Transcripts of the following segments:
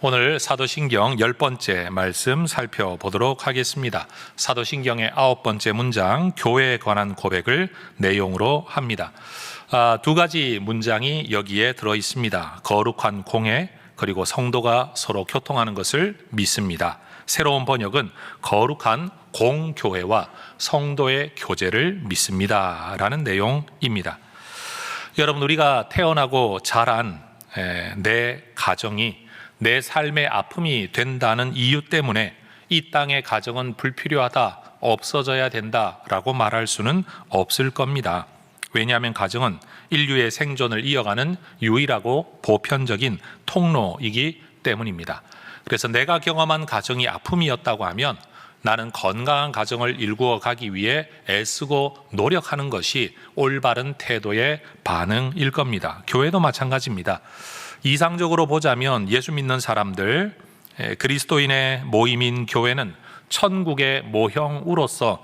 오늘 사도신경 10번째 말씀 살펴보도록 하겠습니다. 사도신경의 9번째 문장, 교회에 관한 고백을 내용으로 합니다. 두 가지 문장이 여기에 들어 있습니다. 거룩한 공회, 그리고 성도가 서로 교통하는 것을 믿습니다. 새로운 번역은 거룩한 공교회와 성도의 교제를 믿습니다 라는 내용입니다. 여러분, 우리가 태어나고 자란 내 가정이 내 삶의 아픔이 된다는 이유 때문에 이 땅의 가정은 불필요하다, 없어져야 된다라고 말할 수는 없을 겁니다. 왜냐하면 가정은 인류의 생존을 이어가는 유일하고 보편적인 통로이기 때문입니다. 그래서 내가 경험한 가정이 아픔이었다고 하면 나는 건강한 가정을 일구어 가기 위해 애쓰고 노력하는 것이 올바른 태도의 반응일 겁니다. 교회도 마찬가지입니다. 이상적으로 보자면 예수 믿는 사람들, 그리스도인의 모임인 교회는 천국의 모형으로서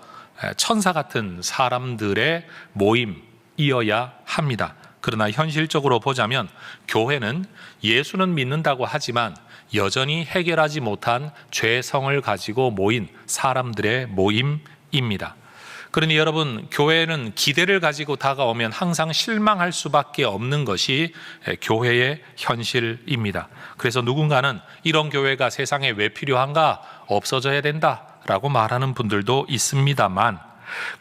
천사 같은 사람들의 모임이어야 합니다. 그러나 현실적으로 보자면 교회는 예수는 믿는다고 하지만 여전히 해결하지 못한 죄성을 가지고 모인 사람들의 모임입니다. 그러니 여러분, 교회는 기대를 가지고 다가오면 항상 실망할 수밖에 없는 것이 교회의 현실입니다. 그래서 누군가는 이런 교회가 세상에 왜 필요한가, 없어져야 된다라고 말하는 분들도 있습니다만,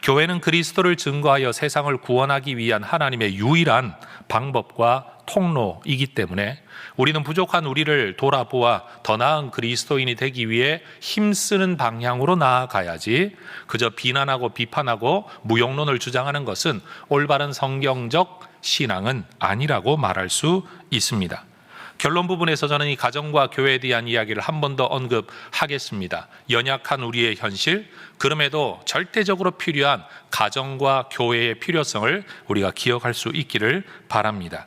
교회는 그리스도를 증거하여 세상을 구원하기 위한 하나님의 유일한 방법과 통로이기 때문에 우리는 부족한 우리를 돌아보아 더 나은 그리스도인이 되기 위해 힘쓰는 방향으로 나아가야지, 그저 비난하고 비판하고 무용론을 주장하는 것은 올바른 성경적 신앙은 아니라고 말할 수 있습니다. 결론 부분에서 저는 이 가정과 교회에 대한 이야기를 한 번 더 언급하겠습니다. 연약한 우리의 현실, 그럼에도 절대적으로 필요한 가정과 교회의 필요성을 우리가 기억할 수 있기를 바랍니다.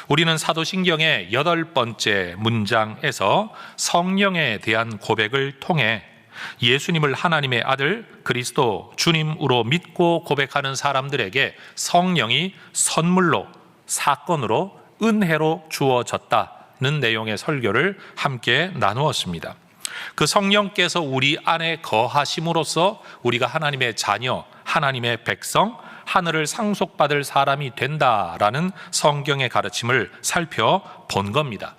우리는 사도신경의 8번째 문장에서 성령에 대한 고백을 통해 예수님을 하나님의 아들 그리스도 주님으로 믿고 고백하는 사람들에게 성령이 선물로, 사건으로, 은혜로 주어졌다는 내용의 설교를 함께 나누었습니다. 그 성령께서 우리 안에 거하심으로써 우리가 하나님의 자녀, 하나님의 백성, 하늘을 상속받을 사람이 된다라는 성경의 가르침을 살펴본 겁니다.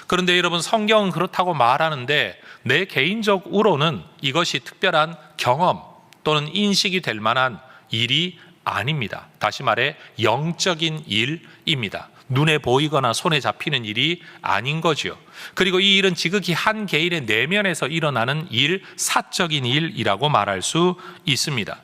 그런데 여러분, 성경은 그렇다고 말하는데 내 개인적으로는 이것이 특별한 경험 또는 인식이 될 만한 일이 아닙니다. 다시 말해 영적인 일입니다. 눈에 보이거나 손에 잡히는 일이 아닌 거죠. 그리고 이 일은 지극히 한 개인의 내면에서 일어나는 일, 사적인 일이라고 말할 수 있습니다.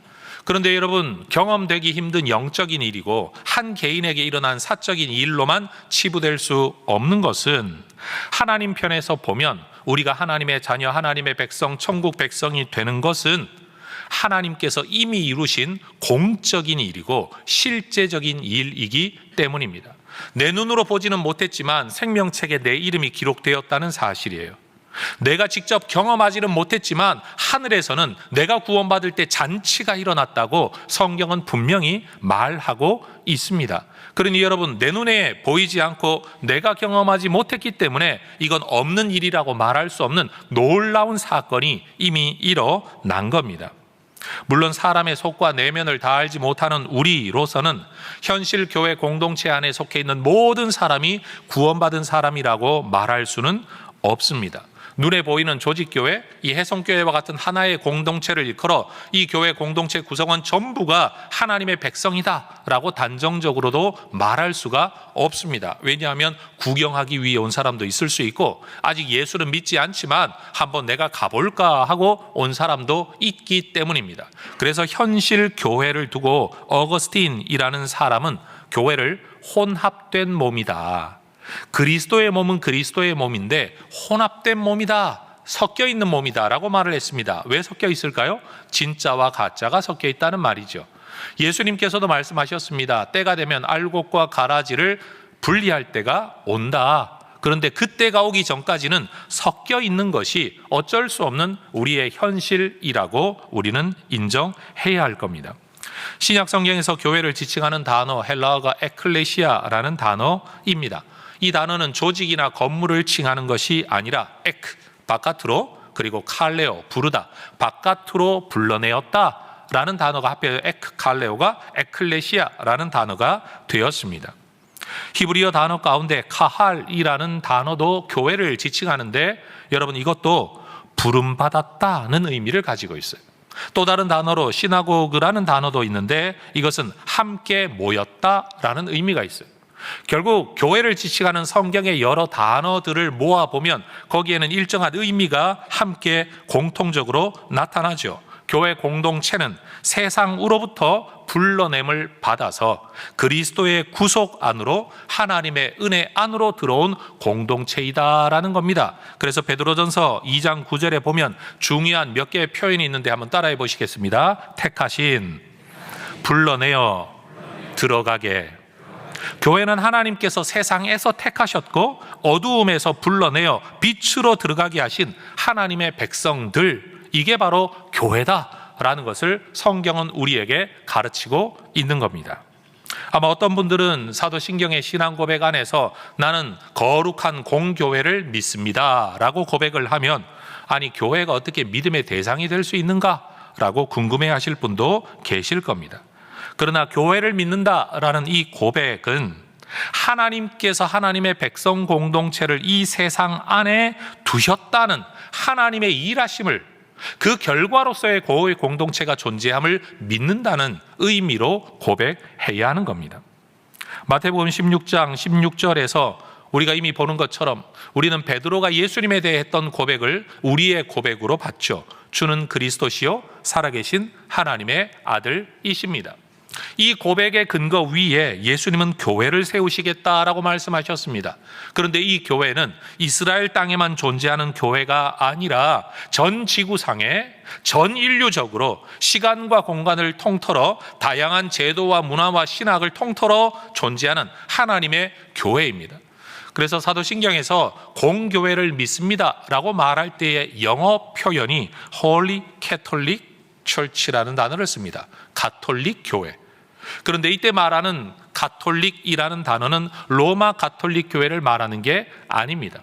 그런데 여러분, 경험되기 힘든 영적인 일이고 한 개인에게 일어난 사적인 일로만 치부될 수 없는 것은, 하나님 편에서 보면 우리가 하나님의 자녀, 하나님의 백성, 천국 백성이 되는 것은 하나님께서 이미 이루신 공적인 일이고 실제적인 일이기 때문입니다. 내 눈으로 보지는 못했지만 생명책에 내 이름이 기록되었다는 사실이에요. 내가 직접 경험하지는 못했지만 하늘에서는 내가 구원받을 때 잔치가 일어났다고 성경은 분명히 말하고 있습니다. 그러니 여러분, 내 눈에 보이지 않고 내가 경험하지 못했기 때문에 이건 없는 일이라고 말할 수 없는 놀라운 사건이 이미 일어난 겁니다. 물론 사람의 속과 내면을 다 알지 못하는 우리로서는 현실 교회 공동체 안에 속해 있는 모든 사람이 구원받은 사람이라고 말할 수는 없습니다. 눈에 보이는 조직교회, 이 해성교회와 같은 하나의 공동체를 일컬어 이 교회 공동체 구성원 전부가 하나님의 백성이다 라고 단정적으로도 말할 수가 없습니다. 왜냐하면 구경하기 위해 온 사람도 있을 수 있고, 아직 예수는 믿지 않지만 한번 내가 가볼까 하고 온 사람도 있기 때문입니다. 그래서 현실 교회를 두고 어거스틴이라는 사람은 교회를 혼합된 몸이다, 그리스도의 몸은 그리스도의 몸인데 혼합된 몸이다, 섞여 있는 몸이다 라고 말을 했습니다. 왜 섞여 있을까요? 진짜와 가짜가 섞여 있다는 말이죠. 예수님께서도 말씀하셨습니다. 때가 되면 알곡과 가라지를 분리할 때가 온다. 그런데 그때가 오기 전까지는 섞여 있는 것이 어쩔 수 없는 우리의 현실이라고 우리는 인정해야 할 겁니다. 신약 성경에서 교회를 지칭하는 단어, 헬라어가 에클레시아라는 단어입니다. 이 단어는 조직이나 건물을 칭하는 것이 아니라 에크, 바깥으로, 그리고 칼레오, 부르다, 바깥으로 불러내었다 라는 단어가 합해서 에크칼레오가 에클레시아라는 단어가 되었습니다. 히브리어 단어 가운데 카할이라는 단어도 교회를 지칭하는데 여러분 이것도 부름받았다는 의미를 가지고 있어요. 또 다른 단어로 시나고그라는 단어도 있는데 이것은 함께 모였다라는 의미가 있어요. 결국 교회를 지칭하는 성경의 여러 단어들을 모아보면 거기에는 일정한 의미가 함께 공통적으로 나타나죠. 교회 공동체는 세상으로부터 불러냄을 받아서 그리스도의 구속 안으로 하나님의 은혜 안으로 들어온 공동체이다라는 겁니다. 그래서 베드로전서 2장 9절에 보면 중요한 몇 개의 표현이 있는데 한번 따라해 보시겠습니다. 택하신, 불러내어 들어가게. 교회는 하나님께서 세상에서 택하셨고 어두움에서 불러내어 빛으로 들어가게 하신 하나님의 백성들, 이게 바로 교회다라는 것을 성경은 우리에게 가르치고 있는 겁니다. 아마 어떤 분들은 사도신경의 신앙 고백 안에서 나는 거룩한 공교회를 믿습니다 라고 고백을 하면 아니 교회가 어떻게 믿음의 대상이 될 수 있는가 라고 궁금해 하실 분도 계실 겁니다. 그러나 교회를 믿는다라는 이 고백은 하나님께서 하나님의 백성 공동체를 이 세상 안에 두셨다는 하나님의 일하심을, 그 결과로서의 교회 공동체가 존재함을 믿는다는 의미로 고백해야 하는 겁니다. 마태복음 16장 16절에서 우리가 이미 보는 것처럼 우리는 베드로가 예수님에 대해 했던 고백을 우리의 고백으로 받죠. 주는 그리스도시요 살아계신 하나님의 아들이십니다. 이 고백의 근거 위에 예수님은 교회를 세우시겠다라고 말씀하셨습니다. 그런데 이 교회는 이스라엘 땅에만 존재하는 교회가 아니라 전 지구상에 전 인류적으로 시간과 공간을 통틀어 다양한 제도와 문화와 신학을 통틀어 존재하는 하나님의 교회입니다. 그래서 사도신경에서 공교회를 믿습니다 라고 말할 때의 영어 표현이 Holy Catholic Church라는 단어를 씁니다. 가톨릭 교회. 그런데 이때 말하는 가톨릭이라는 단어는 로마 가톨릭 교회를 말하는 게 아닙니다.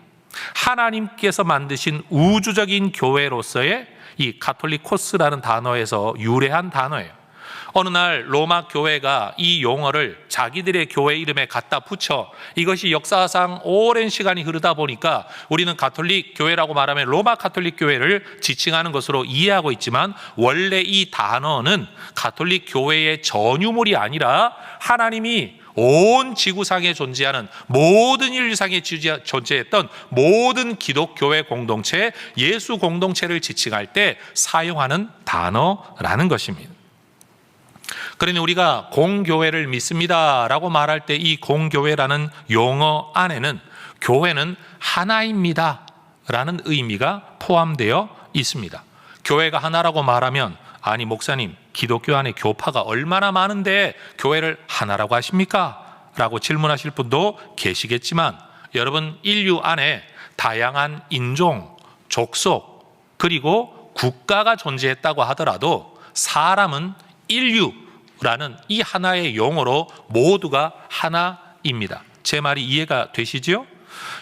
하나님께서 만드신 우주적인 교회로서의 이 가톨리코스라는 단어에서 유래한 단어예요. 어느 날 로마 교회가 이 용어를 자기들의 교회 이름에 갖다 붙여 이것이 역사상 오랜 시간이 흐르다 보니까 우리는 가톨릭 교회라고 말하면 로마 가톨릭 교회를 지칭하는 것으로 이해하고 있지만 원래 이 단어는 가톨릭 교회의 전유물이 아니라 하나님이 온 지구상에 존재하는 모든 인류상에 존재했던 모든 기독교회 공동체, 예수 공동체를 지칭할 때 사용하는 단어라는 것입니다. 그러니 우리가 공교회를 믿습니다 라고 말할 때 이 공교회라는 용어 안에는 교회는 하나입니다 라는 의미가 포함되어 있습니다. 교회가 하나라고 말하면 아니 목사님 기독교 안에 교파가 얼마나 많은데 교회를 하나라고 하십니까? 라고 질문하실 분도 계시겠지만 여러분 인류 안에 다양한 인종, 족속 그리고 국가가 존재했다고 하더라도 사람은 인류라는 이 하나의 용어로 모두가 하나입니다. 제 말이 이해가 되시죠?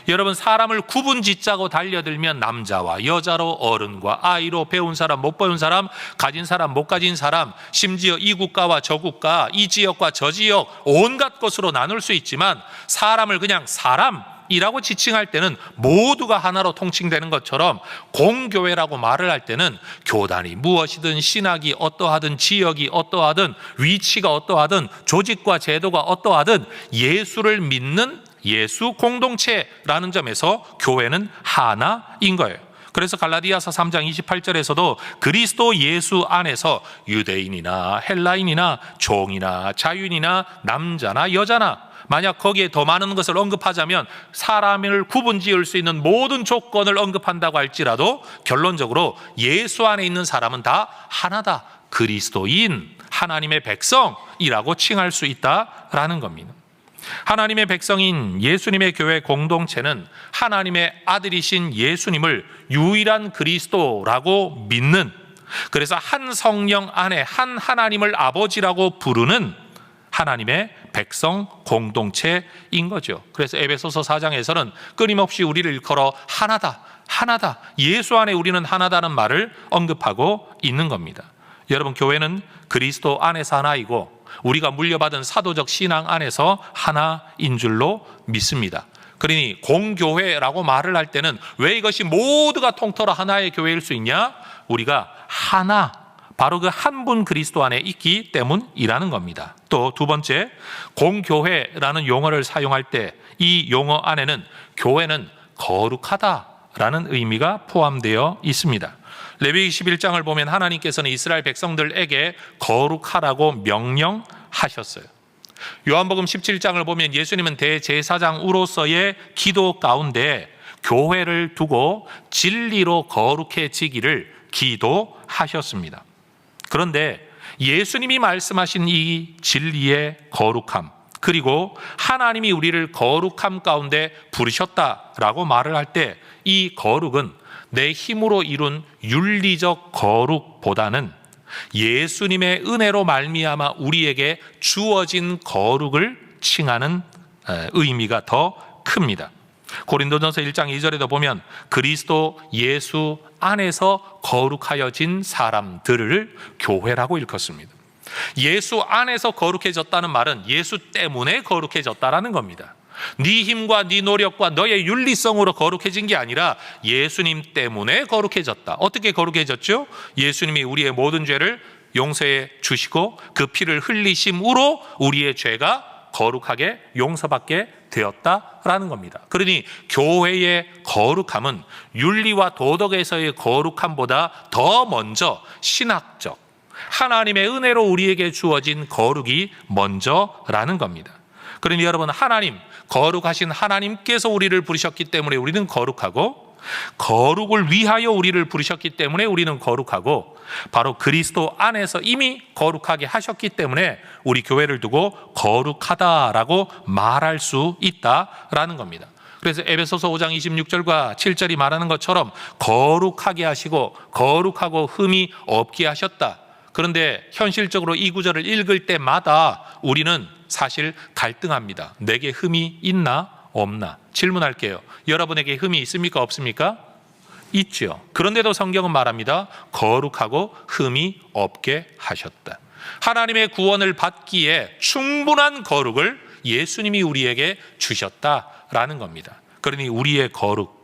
여러분 사람을 구분짓자고 달려들면 남자와 여자로, 어른과 아이로, 배운 사람, 못 배운 사람, 가진 사람, 못 가진 사람, 심지어 이 국가와 저 국가, 이 지역과 저 지역 온갖 것으로 나눌 수 있지만 사람을 그냥 사람이라고 지칭할 때는 모두가 하나로 통칭되는 것처럼 공교회라고 말을 할 때는 교단이 무엇이든 신학이 어떠하든 지역이 어떠하든 위치가 어떠하든 조직과 제도가 어떠하든 예수를 믿는 예수 공동체라는 점에서 교회는 하나인 거예요. 그래서 갈라디아서 3장 28절에서도 그리스도 예수 안에서 유대인이나 헬라인이나 종이나 자유인이나 남자나 여자나 만약 거기에 더 많은 것을 언급하자면 사람을 구분지을 수 있는 모든 조건을 언급한다고 할지라도 결론적으로 예수 안에 있는 사람은 다 하나다. 그리스도인, 하나님의 백성이라고 칭할 수 있다라는 겁니다. 하나님의 백성인 예수님의 교회 공동체는 하나님의 아들이신 예수님을 유일한 그리스도라고 믿는, 그래서 한 성령 안에 한 하나님을 아버지라고 부르는 하나님의 백성 공동체인 거죠. 그래서 에베소서 4장에서는 끊임없이 우리를 일컬어 하나다, 하나다, 예수 안에 우리는 하나다는 말을 언급하고 있는 겁니다. 여러분, 교회는 그리스도 안에서 하나이고 우리가 물려받은 사도적 신앙 안에서 하나인 줄로 믿습니다. 그러니 공교회라고 말을 할 때는 왜 이것이 모두가 통틀어 하나의 교회일 수 있냐? 우리가 하나, 바로 그 한 분 그리스도 안에 있기 때문이라는 겁니다. 또 두 번째, 공교회라는 용어를 사용할 때 이 용어 안에는 교회는 거룩하다라는 의미가 포함되어 있습니다. 레위기 11장을 보면 하나님께서는 이스라엘 백성들에게 거룩하라고 명령하셨어요. 요한복음 17장을 보면 예수님은 대제사장으로서의 기도 가운데 교회를 두고 진리로 거룩해지기를 기도하셨습니다. 그런데 예수님이 말씀하신 이 진리의 거룩함, 그리고 하나님이 우리를 거룩함 가운데 부르셨다라고 말을 할 때 이 거룩은 내 힘으로 이룬 윤리적 거룩보다는 예수님의 은혜로 말미암아 우리에게 주어진 거룩을 칭하는 의미가 더 큽니다. 고린도전서 1장 2절에도 보면 그리스도 예수 안에서 거룩하여진 사람들을 교회라고 일컫습니다. 예수 안에서 거룩해졌다는 말은 예수 때문에 거룩해졌다라는 겁니다. 네 힘과 네 노력과 너의 윤리성으로 거룩해진 게 아니라 예수님 때문에 거룩해졌다. 어떻게 거룩해졌죠? 예수님이 우리의 모든 죄를 용서해 주시고 그 피를 흘리심으로 우리의 죄가 거룩하게 용서받게 되었다라는 겁니다. 그러니 교회의 거룩함은 윤리와 도덕에서의 거룩함보다 더 먼저 신학적, 하나님의 은혜로 우리에게 주어진 거룩이 먼저라는 겁니다. 그러니 여러분, 하나님, 거룩하신 하나님께서 우리를 부르셨기 때문에 우리는 거룩하고, 거룩을 위하여 우리를 부르셨기 때문에 우리는 거룩하고, 바로 그리스도 안에서 이미 거룩하게 하셨기 때문에 우리 교회를 두고 거룩하다라고 말할 수 있다라는 겁니다. 그래서 에베소서 5장 26절과 7절이 말하는 것처럼 거룩하게 하시고 거룩하고 흠이 없게 하셨다. 그런데 현실적으로 이 구절을 읽을 때마다 우리는 사실 갈등합니다. 내게 흠이 있나 없나? 질문할게요. 여러분에게 흠이 있습니까 없습니까? 있죠. 그런데도 성경은 말합니다. 거룩하고 흠이 없게 하셨다. 하나님의 구원을 받기에 충분한 거룩을 예수님이 우리에게 주셨다라는 겁니다. 그러니 우리의 거룩,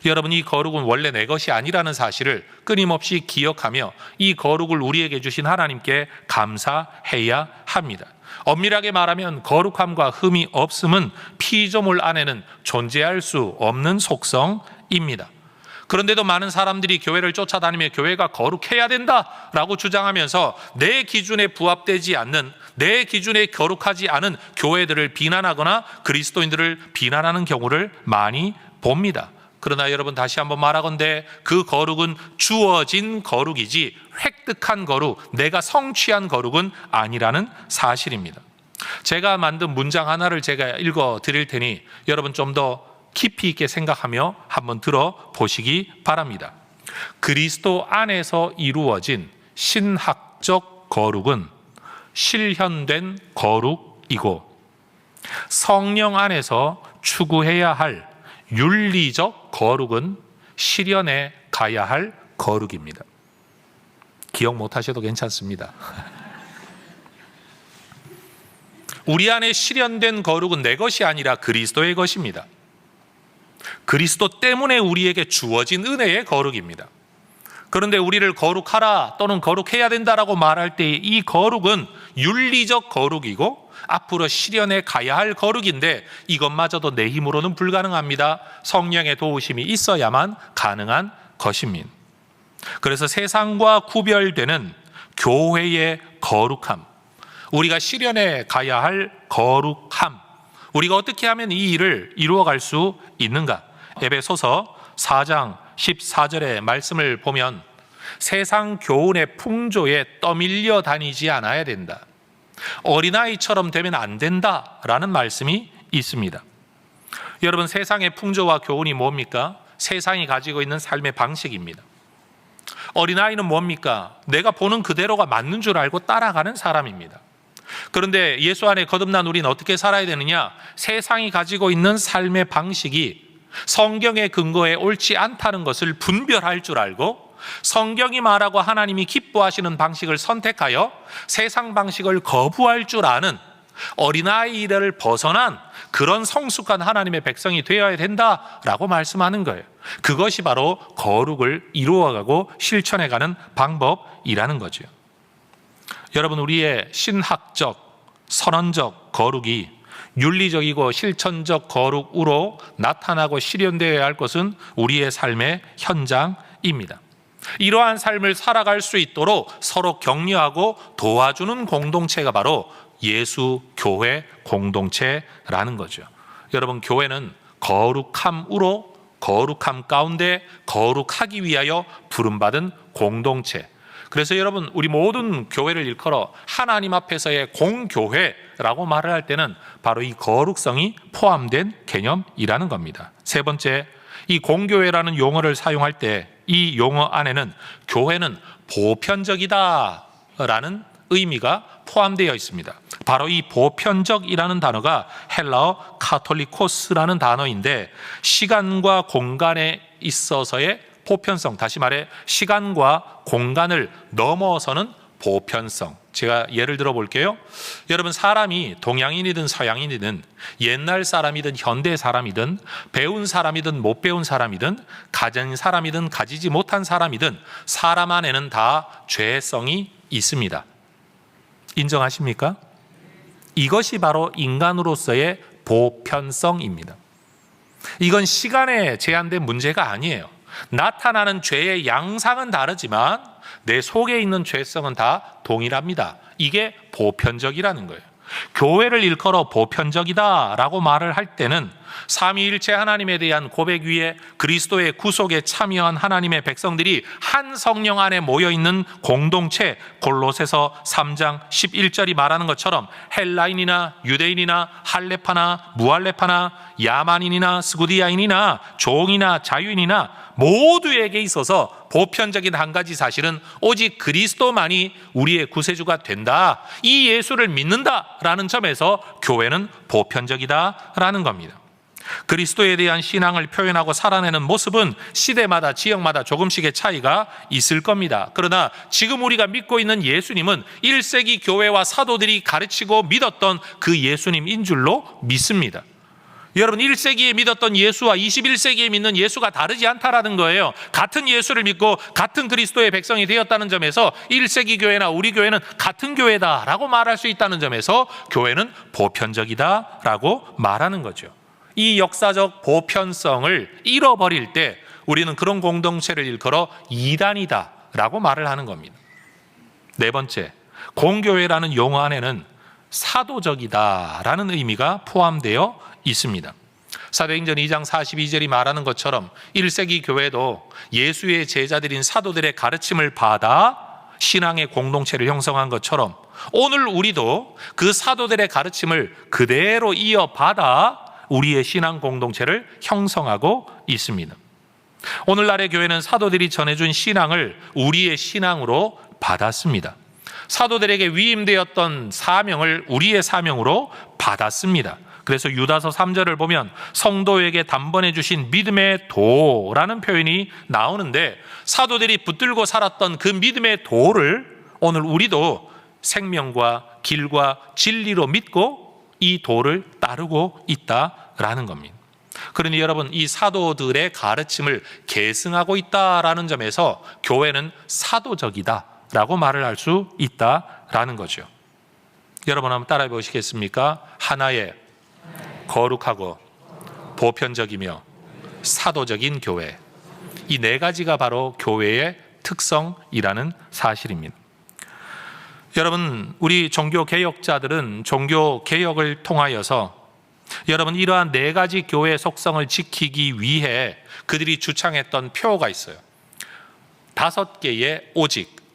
여러분, 이 거룩은 원래 내 것이 아니라는 사실을 끊임없이 기억하며 이 거룩을 우리에게 주신 하나님께 감사해야 합니다. 엄밀하게 말하면 거룩함과 흠이 없음은 피조물 안에는 존재할 수 없는 속성입니다. 그런데도 많은 사람들이 교회를 쫓아다니며 교회가 거룩해야 된다라고 주장하면서 내 기준에 부합되지 않는, 내 기준에 거룩하지 않은 교회들을 비난하거나 그리스도인들을 비난하는 경우를 많이 봅니다. 그러나 여러분, 다시 한번 말하건대 그 거룩은 주어진 거룩이지 획득한 거룩, 내가 성취한 거룩은 아니라는 사실입니다. 제가 만든 문장 하나를 제가 읽어 드릴 테니 여러분 좀 더 깊이 있게 생각하며 한번 들어보시기 바랍니다. 그리스도 안에서 이루어진 신학적 거룩은 실현된 거룩이고, 성령 안에서 추구해야 할 윤리적 거룩은 실현해 가야 할 거룩입니다. 기억 못하셔도 괜찮습니다. 우리 안에 실현된 거룩은 내 것이 아니라 그리스도의 것입니다. 그리스도 때문에 우리에게 주어진 은혜의 거룩입니다. 그런데 우리를 거룩하라 또는 거룩해야 된다라고 말할 때 이 거룩은 윤리적 거룩이고 앞으로 실현해 가야 할 거룩인데 이것마저도 내 힘으로는 불가능합니다. 성령의 도우심이 있어야만 가능한 것입니다. 그래서 세상과 구별되는 교회의 거룩함, 우리가 실현해 가야 할 거룩함, 우리가 어떻게 하면 이 일을 이루어갈 수 있는가? 에베소서 4장 14절의 말씀을 보면 세상 교훈의 풍조에 떠밀려 다니지 않아야 된다, 어린아이처럼 되면 안 된다라는 말씀이 있습니다. 여러분, 세상의 풍조와 교훈이 뭡니까? 세상이 가지고 있는 삶의 방식입니다. 어린아이는 뭡니까? 내가 보는 그대로가 맞는 줄 알고 따라가는 사람입니다. 그런데 예수 안에 거듭난 우리는 어떻게 살아야 되느냐? 세상이 가지고 있는 삶의 방식이 성경의 근거에 옳지 않다는 것을 분별할 줄 알고, 성경이 말하고 하나님이 기뻐하시는 방식을 선택하여 세상 방식을 거부할 줄 아는 어린아이를 벗어난 그런 성숙한 하나님의 백성이 되어야 된다라고 말씀하는 거예요. 그것이 바로 거룩을 이루어가고 실천해가는 방법이라는 거죠. 여러분, 우리의 신학적, 선언적 거룩이 윤리적이고 실천적 거룩으로 나타나고 실현되어야 할 것은 우리의 삶의 현장입니다. 이러한 삶을 살아갈 수 있도록 서로 격려하고 도와주는 공동체가 바로 예수 교회 공동체라는 거죠. 여러분, 교회는 거룩함으로, 거룩함 가운데 거룩하기 위하여 부름받은 공동체. 그래서 여러분, 우리 모든 교회를 일컬어 하나님 앞에서의 공교회라고 말을 할 때는 바로 이 거룩성이 포함된 개념이라는 겁니다. 세 번째, 이 공교회라는 용어를 사용할 때 이 용어 안에는 교회는 보편적이다라는 의미가 포함되어 있습니다. 바로 이 보편적이라는 단어가 헬라어 카톨리코스라는 단어인데, 시간과 공간에 있어서의 보편성, 다시 말해 시간과 공간을 넘어서는 보편성. 제가 예를 들어 볼게요. 여러분, 사람이 동양인이든 서양인이든 옛날 사람이든 현대 사람이든 배운 사람이든 못 배운 사람이든 가진 사람이든 가지지 못한 사람이든 사람 안에는 다 죄성이 있습니다. 인정하십니까? 이것이 바로 인간으로서의 보편성입니다. 이건 시간에 제한된 문제가 아니에요. 나타나는 죄의 양상은 다르지만 내 속에 있는 죄성은 다 동일합니다. 이게 보편적이라는 거예요. 교회를 일컬어 보편적이다라고 말을 할 때는 삼위일체 하나님에 대한 고백 위에 그리스도의 구속에 참여한 하나님의 백성들이 한 성령 안에 모여있는 공동체, 골로새서 3장 11절이 말하는 것처럼 헬라인이나 유대인이나 할레파나 무할레파나 야만인이나 스구디아인이나 종이나 자유인이나 모두에게 있어서 보편적인 한 가지 사실은 오직 그리스도만이 우리의 구세주가 된다, 이 예수를 믿는다라는 점에서 교회는 보편적이다라는 겁니다. 그리스도에 대한 신앙을 표현하고 살아내는 모습은 시대마다 지역마다 조금씩의 차이가 있을 겁니다. 그러나 지금 우리가 믿고 있는 예수님은 1세기 교회와 사도들이 가르치고 믿었던 그 예수님인 줄로 믿습니다. 여러분, 1세기에 믿었던 예수와 21세기에 믿는 예수가 다르지 않다라는 거예요. 같은 예수를 믿고 같은 그리스도의 백성이 되었다는 점에서 1세기 교회나 우리 교회는 같은 교회다라고 말할 수 있다는 점에서 교회는 보편적이다라고 말하는 거죠. 이 역사적 보편성을 잃어버릴 때 우리는 그런 공동체를 일컬어 이단이다라고 말을 하는 겁니다. 네 번째, 공교회라는 용어 안에는 사도적이다라는 의미가 포함되어 있습니다. 사도행전 2장 42절이 말하는 것처럼 1세기 교회도 예수의 제자들인 사도들의 가르침을 받아 신앙의 공동체를 형성한 것처럼 오늘 우리도 그 사도들의 가르침을 그대로 이어받아 우리의 신앙 공동체를 형성하고 있습니다. 오늘날의 교회는 사도들이 전해준 신앙을 우리의 신앙으로 받았습니다. 사도들에게 위임되었던 사명을 우리의 사명으로 받았습니다. 그래서 유다서 3절을 보면 성도에게 단번에 주신 믿음의 도라는 표현이 나오는데, 사도들이 붙들고 살았던 그 믿음의 도를 오늘 우리도 생명과 길과 진리로 믿고 이 도를 따르고 있다라는 겁니다. 그러니 여러분, 이 사도들의 가르침을 계승하고 있다라는 점에서 교회는 사도적이다라고 말을 할 수 있다라는 거죠. 여러분, 한번 따라해 보시겠습니까? 하나의 거룩하고 보편적이며 사도적인 교회. 이 네 가지가 바로 교회의 특성이라는 사실입니다. 여러분, 우리 종교 개혁자들은 종교 개혁을 통하여서 여러분, 이러한 네 가지 교회의 속성을 지키기 위해 그들이 주창했던 표어가 있어요. 5개의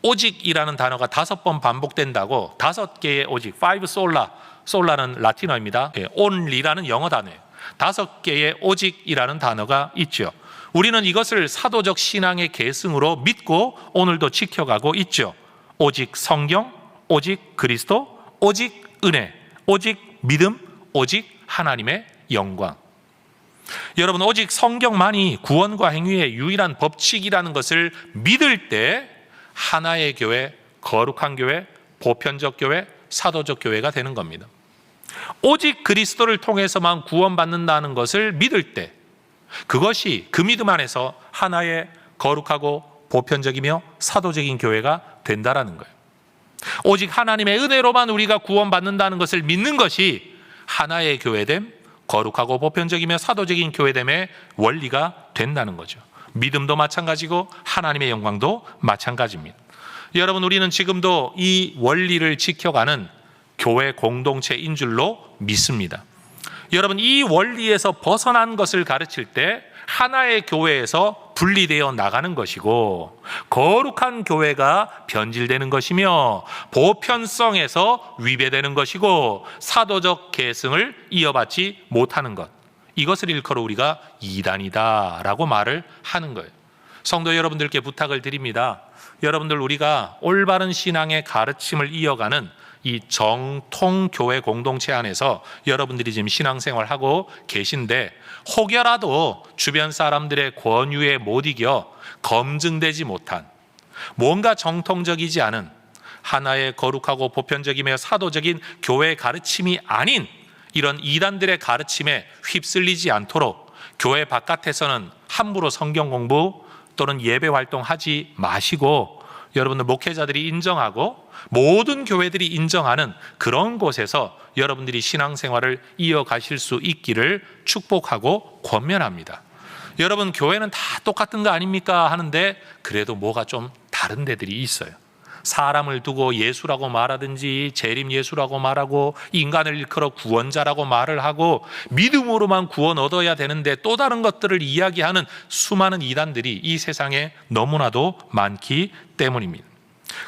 오직이라는 단어가 5번 반복된다고 5개의 오직, 5 sola, 솔라는 라틴어입니다. only라는 영어 단어예요. 5개의 오직이라는 단어가 있죠. 우리는 이것을 사도적 신앙의 계승으로 믿고 오늘도 지켜가고 있죠. 오직 성경, 오직 그리스도, 오직 은혜, 오직 믿음, 오직 하나님의 영광. 여러분, 오직 성경만이 구원과 행위의 유일한 법칙이라는 것을 믿을 때 하나의 교회, 거룩한 교회, 보편적 교회, 사도적 교회가 되는 겁니다. 오직 그리스도를 통해서만 구원받는다는 것을 믿을 때 그것이 그 믿음 안에서 하나의 거룩하고 보편적이며 사도적인 교회가 된다라는 거예요. 오직 하나님의 은혜로만 우리가 구원받는다는 것을 믿는 것이 하나의 교회됨, 거룩하고 보편적이며 사도적인 교회됨의 원리가 된다는 거죠. 믿음도 마찬가지고 하나님의 영광도 마찬가지입니다. 여러분, 우리는 지금도 이 원리를 지켜가는 교회 공동체인 줄로 믿습니다. 여러분, 이 원리에서 벗어난 것을 가르칠 때 하나의 교회에서 분리되어 나가는 것이고, 거룩한 교회가 변질되는 것이며, 보편성에서 위배되는 것이고, 사도적 계승을 이어받지 못하는 것, 이것을 일컬어 우리가 이단이다라고 말을 하는 거예요. 성도 여러분들께 부탁을 드립니다. 여러분들, 우리가 올바른 신앙의 가르침을 이어가는 이 정통교회 공동체 안에서 여러분들이 지금 신앙생활하고 계신데, 혹여라도 주변 사람들의 권유에 못 이겨 검증되지 못한, 뭔가 정통적이지 않은 하나의 거룩하고 보편적이며 사도적인 교회 가르침이 아닌 이런 이단들의 가르침에 휩쓸리지 않도록 교회 바깥에서는 함부로 성경 공부 또는 예배 활동하지 마시고, 여러분들 목회자들이 인정하고 모든 교회들이 인정하는 그런 곳에서 여러분들이 신앙생활을 이어가실 수 있기를 축복하고 권면합니다. 여러분, 교회는 다 똑같은 거 아닙니까 하는데 그래도 뭐가 좀 다른 데들이 있어요. 사람을 두고 예수라고 말하든지 재림 예수라고 말하고 인간을 일컬어 구원자라고 말을 하고 믿음으로만 구원 얻어야 되는데 또 다른 것들을 이야기하는 수많은 이단들이 이 세상에 너무나도 많기 때문입니다.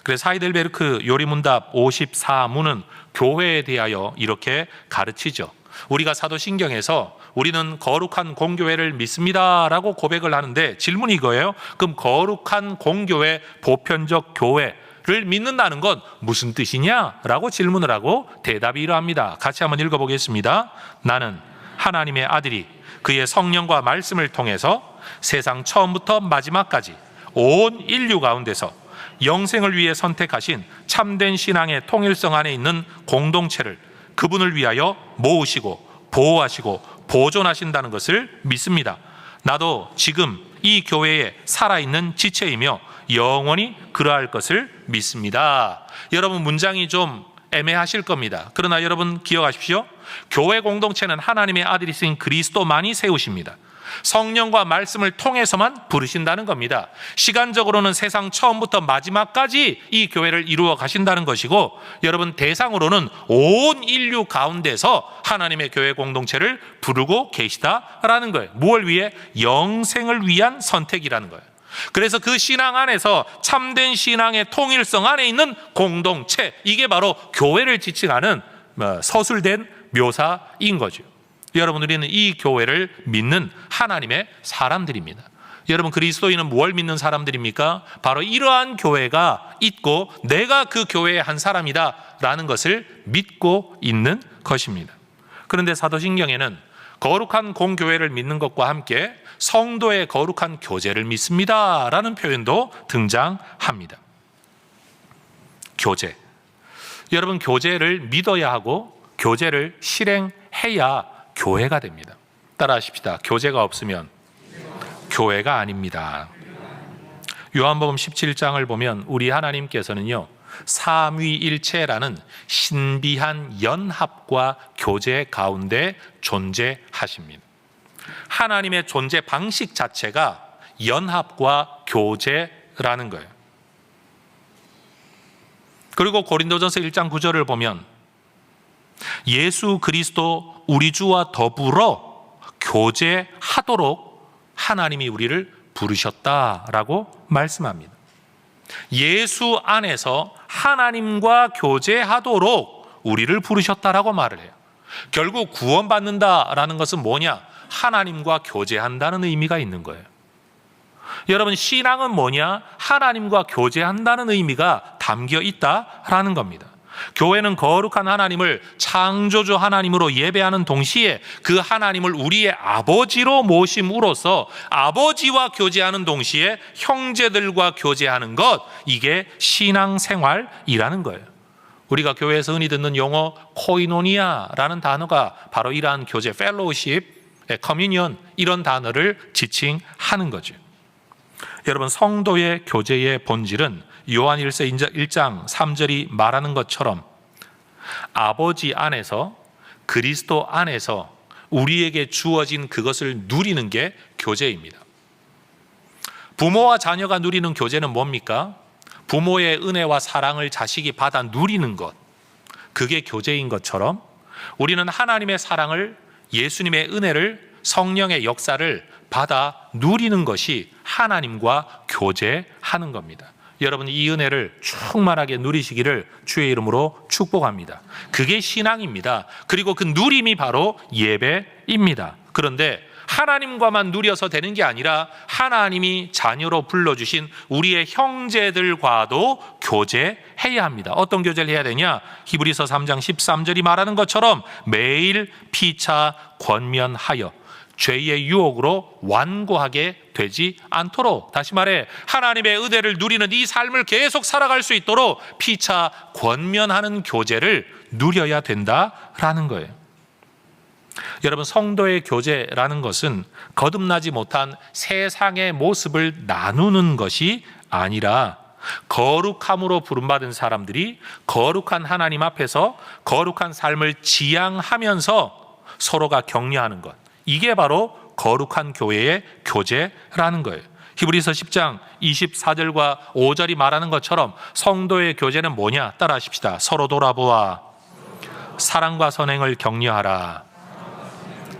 그래서 하이델베르크 요리문답 54문은 교회에 대하여 이렇게 가르치죠. 우리가 사도신경에서 우리는 거룩한 공교회를 믿습니다라고 고백을 하는데 질문이 이거예요. 그럼 거룩한 공교회, 보편적 교회를 믿는다는 건 무슨 뜻이냐라고 질문을 하고 대답이 이러합니다. 같이 한번 읽어보겠습니다. 나는 하나님의 아들이 그의 성령과 말씀을 통해서 세상 처음부터 마지막까지 온 인류 가운데서 영생을 위해 선택하신 참된 신앙의 통일성 안에 있는 공동체를 그분을 위하여 모으시고 보호하시고 보존하신다는 것을 믿습니다. 나도 지금 이 교회에 살아있는 지체이며 영원히 그러할 것을 믿습니다. 여러분, 문장이 좀 애매하실 겁니다. 그러나 여러분 기억하십시오. 교회 공동체는 하나님의 아들이신 그리스도만이 세우십니다. 성령과 말씀을 통해서만 부르신다는 겁니다. 시간적으로는 세상 처음부터 마지막까지 이 교회를 이루어 가신다는 것이고, 여러분 대상으로는 온 인류 가운데서 하나님의 교회 공동체를 부르고 계시다라는 거예요. 무엇을 위해? 영생을 위한 선택이라는 거예요. 그래서 그 신앙 안에서 참된 신앙의 통일성 안에 있는 공동체, 이게 바로 교회를 지칭하는 서술된 묘사인 거죠. 여러분, 우리는 이 교회를 믿는 하나님의 사람들입니다. 여러분, 그리스도인은 뭘 믿는 사람들입니까? 바로 이러한 교회가 있고 내가 그 교회의 한 사람이다 라는 것을 믿고 있는 것입니다. 그런데 사도신경에는 거룩한 공교회를 믿는 것과 함께 성도의 거룩한 교제를 믿습니다 라는 표현도 등장합니다. 교제. 여러분, 교제를 믿어야 하고 교제를 실행해야 교회가 됩니다. 따라하십시다. 교제가 없으면 교회가 아닙니다. 요한복음 17장을 보면 우리 하나님께서는요, 삼위일체라는 신비한 연합과 교제 가운데 존재하십니다. 하나님의 존재 방식 자체가 연합과 교제라는 거예요. 그리고 고린도전서 1장 9절을 보면 예수 그리스도 우리 주와 더불어 교제하도록 하나님이 우리를 부르셨다라고 말씀합니다. 예수 안에서 하나님과 교제하도록 우리를 부르셨다라고 말을 해요. 결국 구원받는다라는 것은 뭐냐? 하나님과 교제한다는 의미가 있는 거예요. 여러분, 신앙은 뭐냐? 하나님과 교제한다는 의미가 담겨 있다라는 겁니다. 교회는 거룩한 하나님을 창조주 하나님으로 예배하는 동시에 그 하나님을 우리의 아버지로 모심으로써 아버지와 교제하는 동시에 형제들과 교제하는 것, 이게 신앙생활이라는 거예요. 우리가 교회에서 흔히 듣는 용어 코이노니아라는 단어가 바로 이러한 교제, 펠로우십, 커뮤니언, 이런 단어를 지칭하는 거죠. 여러분, 성도의 교제의 본질은 요한 1장 3절이 말하는 것처럼 아버지 안에서, 그리스도 안에서 우리에게 주어진 그것을 누리는 게 교제입니다. 부모와 자녀가 누리는 교제는 뭡니까? 부모의 은혜와 사랑을 자식이 받아 누리는 것, 그게 교제인 것처럼 우리는 하나님의 사랑을, 예수님의 은혜를, 성령의 역사를 받아 누리는 것이 하나님과 교제하는 겁니다. 여러분, 이 은혜를 충만하게 누리시기를 주의 이름으로 축복합니다. 그게 신앙입니다. 그리고 그 누림이 바로 예배입니다. 그런데 하나님과만 누려서 되는 게 아니라 하나님이 자녀로 불러주신 우리의 형제들과도 교제해야 합니다. 어떤 교제를 해야 되냐? 히브리서 3장 13절이 말하는 것처럼 매일 피차 권면하여 죄의 유혹으로 완고하게 되지 않도록, 다시 말해 하나님의 은혜를 누리는 이 삶을 계속 살아갈 수 있도록 피차 권면하는 교제를 누려야 된다라는 거예요. 여러분, 성도의 교제라는 것은 거듭나지 못한 세상의 모습을 나누는 것이 아니라 거룩함으로 부름받은 사람들이 거룩한 하나님 앞에서 거룩한 삶을 지향하면서 서로가 격려하는 것, 이게 바로 거룩한 교회의 교제라는 거예요. 히브리서 10장 24절과 5절이 말하는 것처럼 성도의 교제는 뭐냐? 따라 하십시다. 서로 돌아보아 사랑과 선행을 격려하라,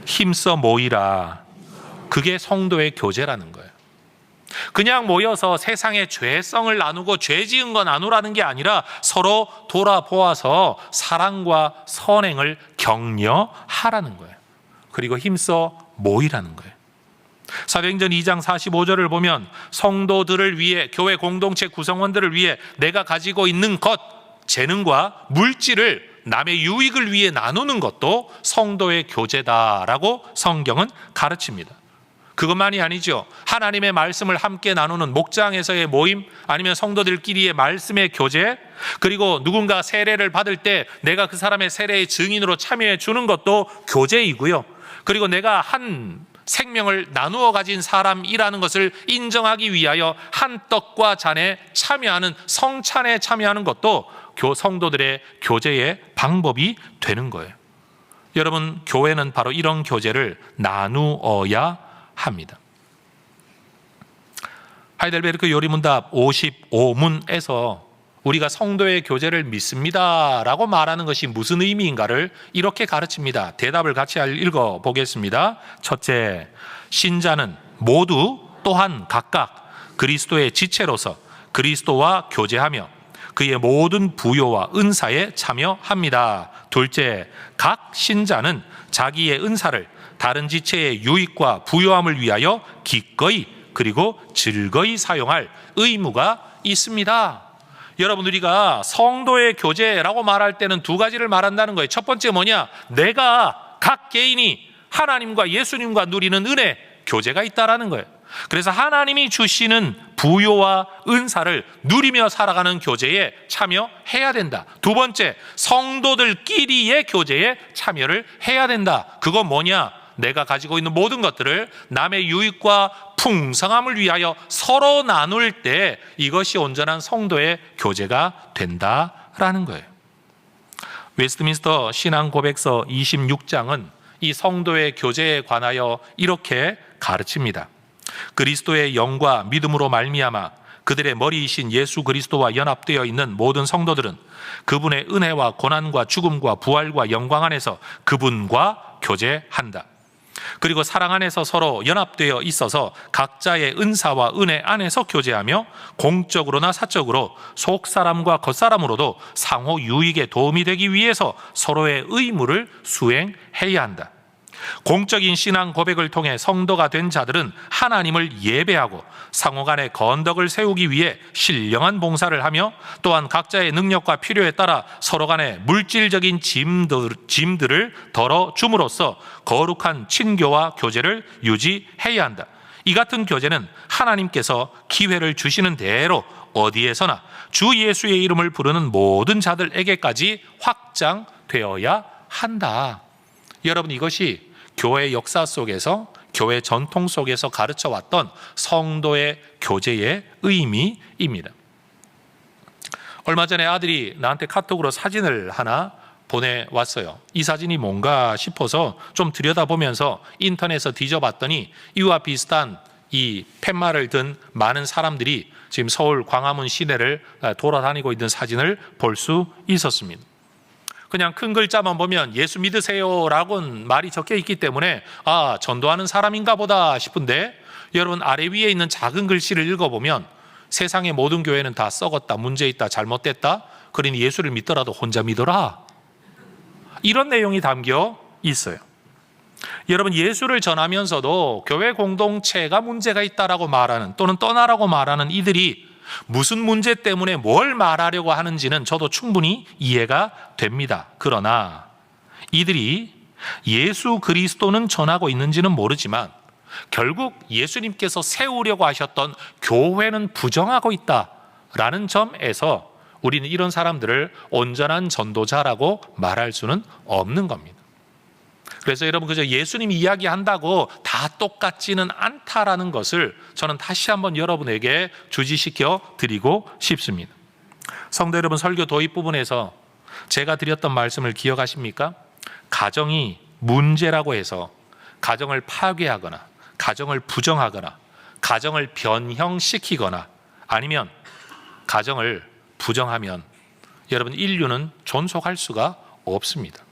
힘써 모이라. 그게 성도의 교제라는 거예요. 그냥 모여서 세상의 죄성을 나누고 죄 지은 거 나누라는 게 아니라 서로 돌아보아서 사랑과 선행을 격려하라는 거예요. 그리고 힘써 모이라는 거예요. 사도행전 2장 45절을 보면 성도들을 위해, 교회 공동체 구성원들을 위해 내가 가지고 있는 것, 재능과 물질을 남의 유익을 위해 나누는 것도 성도의 교제다라고 성경은 가르칩니다. 그것만이 아니죠. 하나님의 말씀을 함께 나누는 목장에서의 모임, 아니면 성도들끼리의 말씀의 교제, 그리고 누군가 세례를 받을 때 내가 그 사람의 세례의 증인으로 참여해 주는 것도 교제이고요. 그리고 내가 한 생명을 나누어 가진 사람이라는 것을 인정하기 위하여 한 떡과 잔에 참여하는, 성찬에 참여하는 것도 성도들의 교제의 방법이 되는 거예요. 여러분, 교회는 바로 이런 교제를 나누어야 합니다. 하이델베르크 요리문답 55문에서 우리가 성도의 교제를 믿습니다 라고 말하는 것이 무슨 의미인가를 이렇게 가르칩니다. 대답을 같이 읽어보겠습니다. 첫째, 신자는 모두 또한 각각 그리스도의 지체로서 그리스도와 교제하며 그의 모든 부요와 은사에 참여합니다. 둘째, 각 신자는 자기의 은사를 다른 지체의 유익과 부요함을 위하여 기꺼이 그리고 즐거이 사용할 의무가 있습니다. 여러분, 우리가 성도의 교제라고 말할 때는 두 가지를 말한다는 거예요. 첫 번째 뭐냐? 내가 각 개인이 하나님과 예수님과 누리는 은혜, 교제가 있다라는 거예요. 그래서 하나님이 주시는 부요와 은사를 누리며 살아가는 교제에 참여해야 된다. 두 번째, 성도들끼리의 교제에 참여를 해야 된다. 그건 뭐냐? 내가 가지고 있는 모든 것들을 남의 유익과 풍성함을 위하여 서로 나눌 때 이것이 온전한 성도의 교제가 된다라는 거예요. 웨스트민스터 신앙고백서 26장은 이 성도의 교제에 관하여 이렇게 가르칩니다. 그리스도의 영과 믿음으로 말미암아 그들의 머리이신 예수 그리스도와 연합되어 있는 모든 성도들은 그분의 은혜와 고난과 죽음과 부활과 영광 안에서 그분과 교제한다. 그리고 사랑 안에서 서로 연합되어 있어서 각자의 은사와 은혜 안에서 교제하며 공적으로나 사적으로 속사람과 겉사람으로도 상호 유익에 도움이 되기 위해서 서로의 의무를 수행해야 한다. 공적인 신앙 고백을 통해 성도가 된 자들은 하나님을 예배하고 상호간에 건덕을 세우기 위해 신령한 봉사를 하며 또한 각자의 능력과 필요에 따라 서로 간에 물질적인 짐들을 덜어줌으로써 거룩한 친교와 교제를 유지해야 한다. 이 같은 교제는 하나님께서 기회를 주시는 대로 어디에서나 주 예수의 이름을 부르는 모든 자들에게까지 확장되어야 한다. 여러분, 이것이 교회 역사 속에서, 교회 전통 속에서 가르쳐 왔던 성도의 교제의 의미입니다. 얼마 전에 아들이 나한테 카톡으로 사진을 하나 보내왔어요. 이 사진이 뭔가 싶어서 좀 들여다보면서 인터넷에서 뒤져봤더니 이와 비슷한 이 팻말을 든 많은 사람들이 지금 서울 광화문 시내를 돌아다니고 있는 사진을 볼 수 있었습니다. 그냥 큰 글자만 보면 예수 믿으세요 라고는 말이 적혀 있기 때문에 전도하는 사람인가 보다 싶은데, 여러분 아래 위에 있는 작은 글씨를 읽어보면 세상의 모든 교회는 다 썩었다, 문제있다, 잘못됐다, 그러니 예수를 믿더라도 혼자 믿어라, 이런 내용이 담겨 있어요. 여러분, 예수를 전하면서도 교회 공동체가 문제가 있다라고 말하는, 또는 떠나라고 말하는 이들이 무슨 문제 때문에 뭘 말하려고 하는지는 저도 충분히 이해가 됩니다. 그러나 이들이 예수 그리스도는 전하고 있는지는 모르지만 결국 예수님께서 세우려고 하셨던 교회는 부정하고 있다라는 점에서 우리는 이런 사람들을 온전한 전도자라고 말할 수는 없는 겁니다. 그래서 여러분, 그저 예수님 이야기한다고 다 똑같지는 않다라는 것을 저는 다시 한번 여러분에게 주지시켜 드리고 싶습니다. 성도 여러분, 설교 도입 부분에서 제가 드렸던 말씀을 기억하십니까? 가정이 문제라고 해서 가정을 파괴하거나 가정을 부정하거나 가정을 변형시키거나 아니면 가정을 부정하면 여러분, 인류는 존속할 수가 없습니다.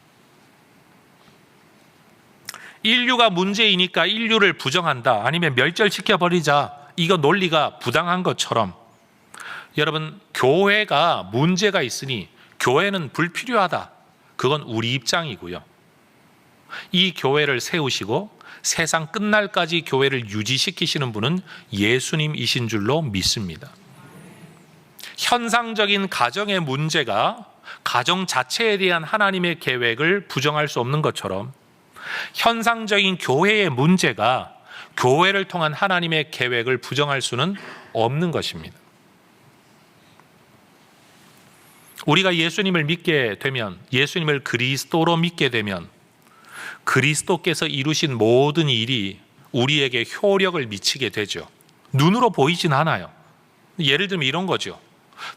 인류가 문제이니까 인류를 부정한다, 아니면 멸절시켜버리자, 이거 논리가 부당한 것처럼 여러분, 교회가 문제가 있으니 교회는 불필요하다, 그건 우리 입장이고요. 이 교회를 세우시고 세상 끝날까지 교회를 유지시키시는 분은 예수님이신 줄로 믿습니다. 현상적인 가정의 문제가 가정 자체에 대한 하나님의 계획을 부정할 수 없는 것처럼 현상적인 교회의 문제가 교회를 통한 하나님의 계획을 부정할 수는 없는 것입니다. 우리가 예수님을 믿게 되면, 예수님을 그리스도로 믿게 되면 그리스도께서 이루신 모든 일이 우리에게 효력을 미치게 되죠. 눈으로 보이진 않아요. 예를 들면 이런 거죠.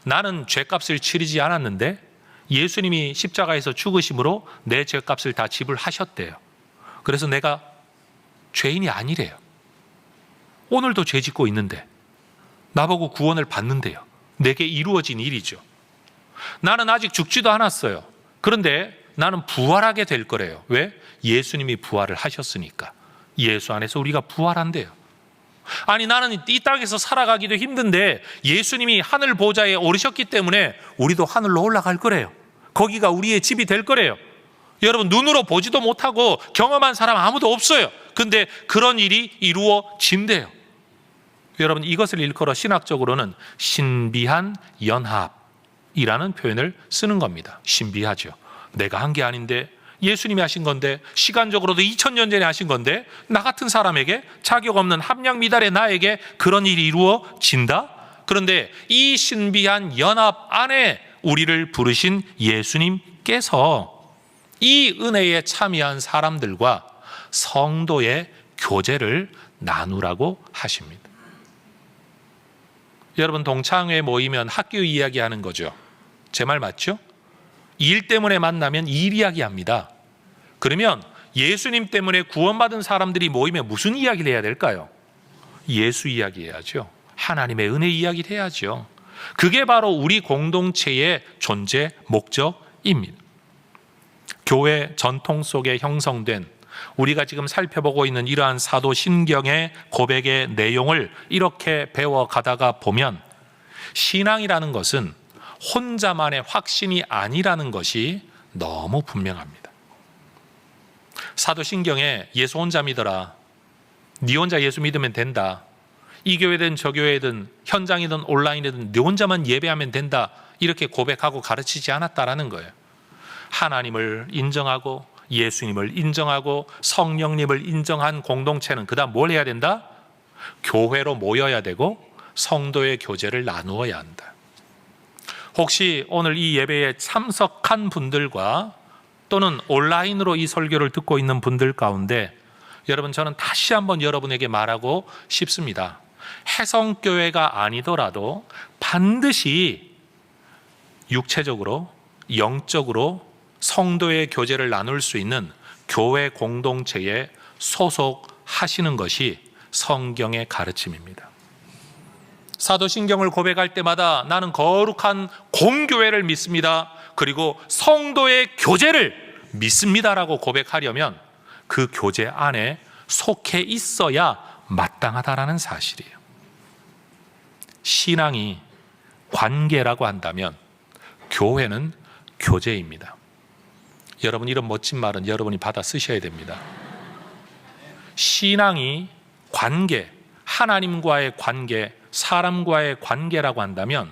나는 죄값을 치르지 않았는데 예수님이 십자가에서 죽으심으로 내 죄값을 다 지불하셨대요. 그래서 내가 죄인이 아니래요. 오늘도 죄 짓고 있는데 나보고 구원을 받는데요. 내게 이루어진 일이죠. 나는 아직 죽지도 않았어요. 그런데 나는 부활하게 될 거래요. 왜? 예수님이 부활을 하셨으니까. 예수 안에서 우리가 부활한대요. 아니, 나는 이 땅에서 살아가기도 힘든데 예수님이 하늘 보좌에 오르셨기 때문에 우리도 하늘로 올라갈 거래요. 거기가 우리의 집이 될 거래요. 여러분, 눈으로 보지도 못하고 경험한 사람 아무도 없어요. 근데 그런 일이 이루어진대요. 여러분, 이것을 일컬어 신학적으로는 신비한 연합이라는 표현을 쓰는 겁니다. 신비하죠. 내가 한 게 아닌데, 예수님이 하신 건데, 시간적으로도 2000년 전에 하신 건데, 나 같은 사람에게, 자격 없는 함량 미달의 나에게 그런 일이 이루어진다? 그런데 이 신비한 연합 안에 우리를 부르신 예수님께서 이 은혜에 참여한 사람들과 성도의 교제를 나누라고 하십니다. 여러분, 동창회 모이면 학교 이야기하는 거죠. 제 말 맞죠? 일 때문에 만나면 일 이야기합니다. 그러면 예수님 때문에 구원받은 사람들이 모이면 무슨 이야기를 해야 될까요? 예수 이야기해야죠. 하나님의 은혜 이야기를 해야죠. 그게 바로 우리 공동체의 존재 목적입니다. 교회 전통 속에 형성된 우리가 지금 살펴보고 있는 이러한 사도신경의 고백의 내용을 이렇게 배워가다가 보면 신앙이라는 것은 혼자만의 확신이 아니라는 것이 너무 분명합니다. 사도신경에 예수 혼자 믿어라, 네 혼자 예수 믿으면 된다, 이 교회든 저 교회든 현장이든 온라인이든 네 혼자만 예배하면 된다, 이렇게 고백하고 가르치지 않았다라는 거예요. 하나님을 인정하고 예수님을 인정하고 성령님을 인정한 공동체는 그 다음 뭘 해야 된다? 교회로 모여야 되고 성도의 교제를 나누어야 한다. 혹시 오늘 이 예배에 참석한 분들과 또는 온라인으로 이 설교를 듣고 있는 분들 가운데 여러분, 저는 다시 한번 여러분에게 말하고 싶습니다. 해성교회가 아니더라도 반드시 육체적으로 영적으로 성도의 교제를 나눌 수 있는 교회 공동체에 소속하시는 것이 성경의 가르침입니다. 사도신경을 고백할 때마다 나는 거룩한 공교회를 믿습니다, 그리고 성도의 교제를 믿습니다라고 고백하려면 그 교제 안에 속해 있어야 마땅하다라는 사실이에요. 신앙이 관계라고 한다면 교회는 교제입니다. 여러분, 이런 멋진 말은 여러분이 받아 쓰셔야 됩니다. 신앙이 관계, 하나님과의 관계, 사람과의 관계라고 한다면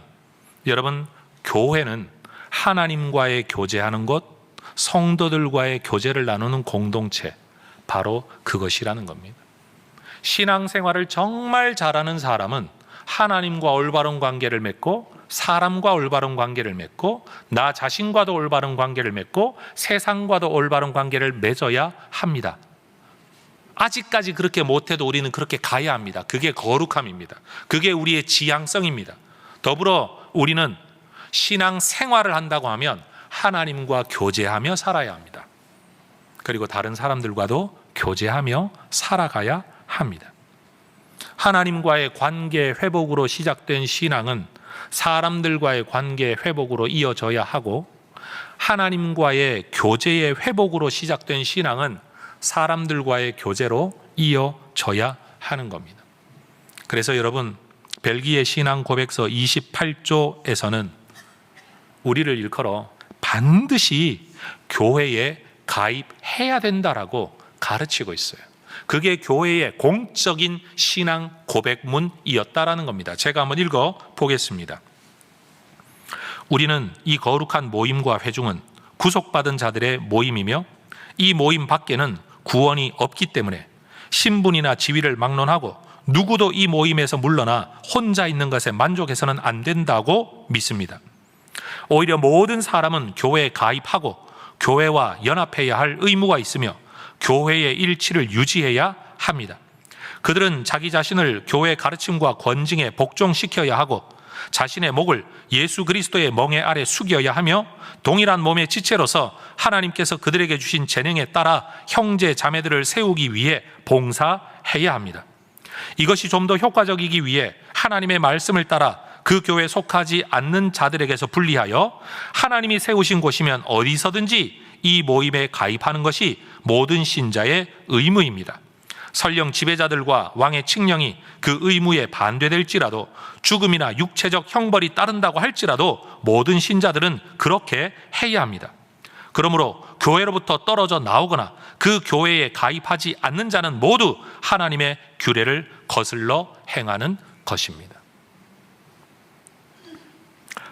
여러분, 교회는 하나님과의 교제하는 곳, 성도들과의 교제를 나누는 공동체, 바로 그것이라는 겁니다. 신앙생활을 정말 잘하는 사람은 하나님과 올바른 관계를 맺고 사람과 올바른 관계를 맺고 나 자신과도 올바른 관계를 맺고 세상과도 올바른 관계를 맺어야 합니다. 아직까지 그렇게 못해도 우리는 그렇게 가야 합니다. 그게 거룩함입니다. 그게 우리의 지향성입니다. 더불어 우리는 신앙 생활을 한다고 하면 하나님과 교제하며 살아야 합니다. 그리고 다른 사람들과도 교제하며 살아가야 합니다. 하나님과의 관계 회복으로 시작된 신앙은 사람들과의 관계 회복으로 이어져야 하고, 하나님과의 교제의 회복으로 시작된 신앙은 사람들과의 교제로 이어져야 하는 겁니다. 그래서 여러분, 벨기에 신앙 고백서 28조에서는 우리를 일컬어 반드시 교회에 가입해야 된다라고 가르치고 있어요. 그게 교회의 공적인 신앙 고백문이었다라는 겁니다. 제가 한번 읽어 보겠습니다. 우리는 이 거룩한 모임과 회중은 구속받은 자들의 모임이며 이 모임 밖에는 구원이 없기 때문에 신분이나 지위를 막론하고 누구도 이 모임에서 물러나 혼자 있는 것에 만족해서는 안 된다고 믿습니다. 오히려 모든 사람은 교회에 가입하고 교회와 연합해야 할 의무가 있으며 교회의 일치를 유지해야 합니다. 그들은 자기 자신을 교회의 가르침과 권징에 복종시켜야 하고 자신의 목을 예수 그리스도의 멍에 아래 숙여야 하며 동일한 몸의 지체로서 하나님께서 그들에게 주신 재능에 따라 형제 자매들을 세우기 위해 봉사해야 합니다. 이것이 좀 더 효과적이기 위해 하나님의 말씀을 따라 그 교회에 속하지 않는 자들에게서 분리하여 하나님이 세우신 곳이면 어디서든지 이 모임에 가입하는 것이 모든 신자의 의무입니다. 설령 지배자들과 왕의 칙령이 그 의무에 반대될지라도 죽음이나 육체적 형벌이 따른다고 할지라도 모든 신자들은 그렇게 해야 합니다. 그러므로 교회로부터 떨어져 나오거나 그 교회에 가입하지 않는 자는 모두 하나님의 규례를 거슬러 행하는 것입니다.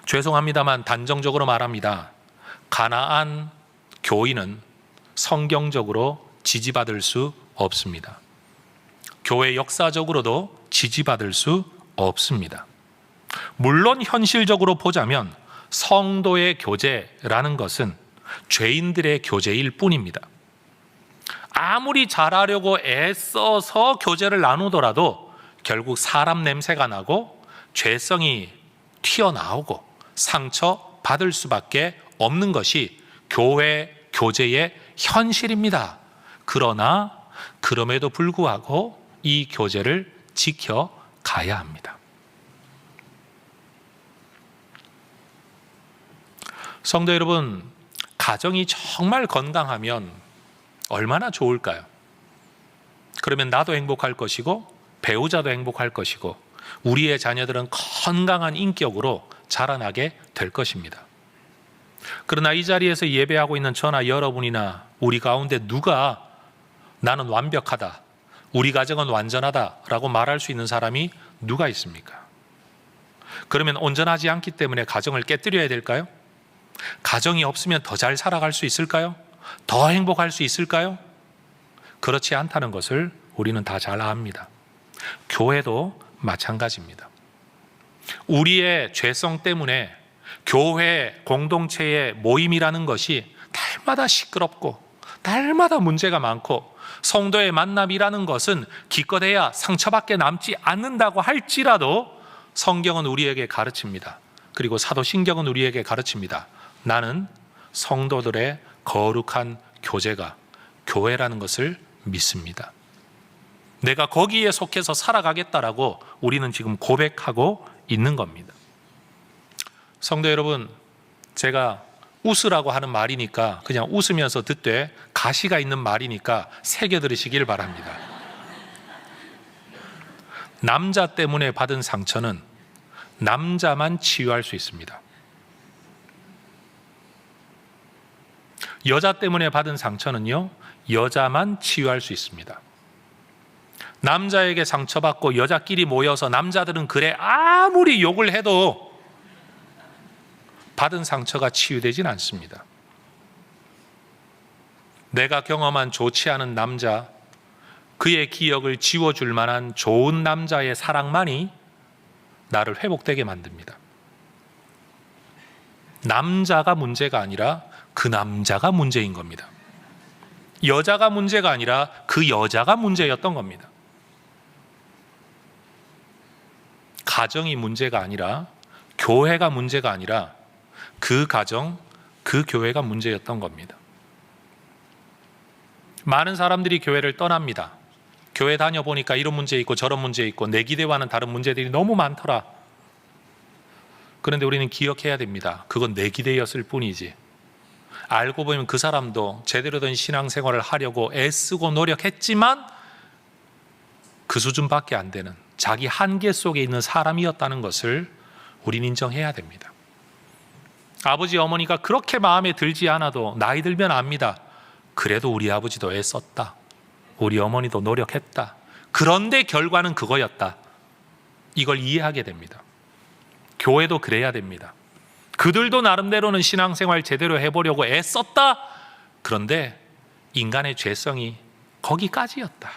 죄송합니다만 단정적으로 말합니다. 가나안 교인은 성경적으로 지지받을 수 없습니다. 교회 역사적으로도 지지받을 수 없습니다. 물론 현실적으로 보자면 성도의 교제라는 것은 죄인들의 교제일 뿐입니다. 아무리 잘하려고 애써서 교제를 나누더라도 결국 사람 냄새가 나고 죄성이 튀어나오고 상처받을 수밖에 없는 것이 교회 교제의 현실입니다. 그러나 그럼에도 불구하고 이 교제를 지켜가야 합니다. 성도 여러분, 가정이 정말 건강하면 얼마나 좋을까요? 그러면 나도 행복할 것이고 배우자도 행복할 것이고 우리의 자녀들은 건강한 인격으로 자라나게 될 것입니다. 그러나 이 자리에서 예배하고 있는 저나 여러분이나 우리 가운데 누가 나는 완벽하다, 우리 가정은 완전하다라고 말할 수 있는 사람이 누가 있습니까? 그러면 온전하지 않기 때문에 가정을 깨뜨려야 될까요? 가정이 없으면 더 잘 살아갈 수 있을까요? 더 행복할 수 있을까요? 그렇지 않다는 것을 우리는 다 잘 압니다. 교회도 마찬가지입니다. 우리의 죄성 때문에 교회 공동체의 모임이라는 것이 날마다 시끄럽고 날마다 문제가 많고, 성도의 만남이라는 것은 기껏해야 상처밖에 남지 않는다고 할지라도 성경은 우리에게 가르칩니다. 그리고 사도신경은 우리에게 가르칩니다. 나는 성도들의 거룩한 교제가 교회라는 것을 믿습니다. 내가 거기에 속해서 살아가겠다라고 우리는 지금 고백하고 있는 겁니다. 성도 여러분, 제가 웃으라고 하는 말이니까 그냥 웃으면서 듣되 가시가 있는 말이니까 새겨 들으시길 바랍니다. 남자 때문에 받은 상처는 남자만 치유할 수 있습니다. 여자 때문에 받은 상처는요, 여자만 치유할 수 있습니다. 남자에게 상처받고 여자끼리 모여서 남자들은 그래 아무리 욕을 해도 받은 상처가 치유되진 않습니다. 내가 경험한 좋지 않은 남자, 그의 기억을 지워줄 만한 좋은 남자의 사랑만이 나를 회복되게 만듭니다. 남자가 문제가 아니라 그 남자가 문제인 겁니다. 여자가 문제가 아니라 그 여자가 문제였던 겁니다. 가정이 문제가 아니라, 교회가 문제가 아니라 그 가정, 그 교회가 문제였던 겁니다. 많은 사람들이 교회를 떠납니다. 교회 다녀보니까 이런 문제 있고 저런 문제 있고 내 기대와는 다른 문제들이 너무 많더라. 그런데 우리는 기억해야 됩니다. 그건 내 기대였을 뿐이지, 알고 보면 그 사람도 제대로 된 신앙생활을 하려고 애쓰고 노력했지만 그 수준밖에 안 되는 자기 한계 속에 있는 사람이었다는 것을 우린 인정해야 됩니다. 아버지 어머니가 그렇게 마음에 들지 않아도 나이 들면 압니다. 그래도 우리 아버지도 애썼다, 우리 어머니도 노력했다, 그런데 결과는 그거였다. 이걸 이해하게 됩니다. 교회도 그래야 됩니다. 그들도 나름대로는 신앙생활 제대로 해보려고 애썼다. 그런데 인간의 죄성이 거기까지였다.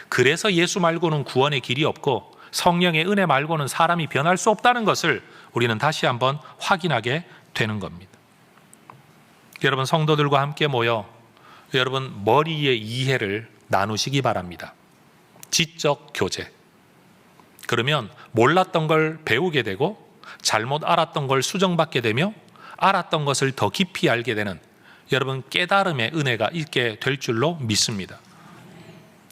그래서 예수 말고는 구원의 길이 없고 성령의 은혜 말고는 사람이 변할 수 없다는 것을 우리는 다시 한번 확인하게 되는 겁니다. 여러분, 성도들과 함께 모여 여러분 머리의 이해를 나누시기 바랍니다. 지적 교제. 그러면 몰랐던 걸 배우게 되고 잘못 알았던 걸 수정받게 되며 알았던 것을 더 깊이 알게 되는 여러분 깨달음의 은혜가 있게 될 줄로 믿습니다.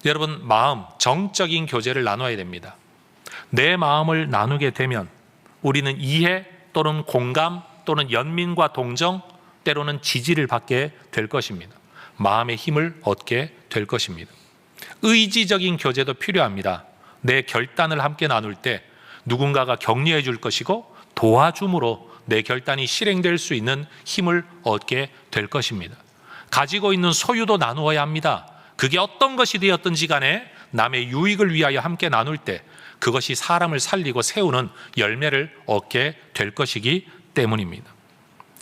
여러분, 마음, 정적인 교제를 나눠야 됩니다. 내 마음을 나누게 되면 우리는 이해 또는 공감 또는 연민과 동정, 때로는 지지를 받게 될 것입니다. 마음의 힘을 얻게 될 것입니다. 의지적인 교제도 필요합니다. 내 결단을 함께 나눌 때 누군가가 격려해 줄 것이고 도와줌으로 내 결단이 실행될 수 있는 힘을 얻게 될 것입니다. 가지고 있는 소유도 나누어야 합니다. 그게 어떤 것이 되었든지 간에 남의 유익을 위하여 함께 나눌 때 그것이 사람을 살리고 세우는 열매를 얻게 될 것이기 때문입니다.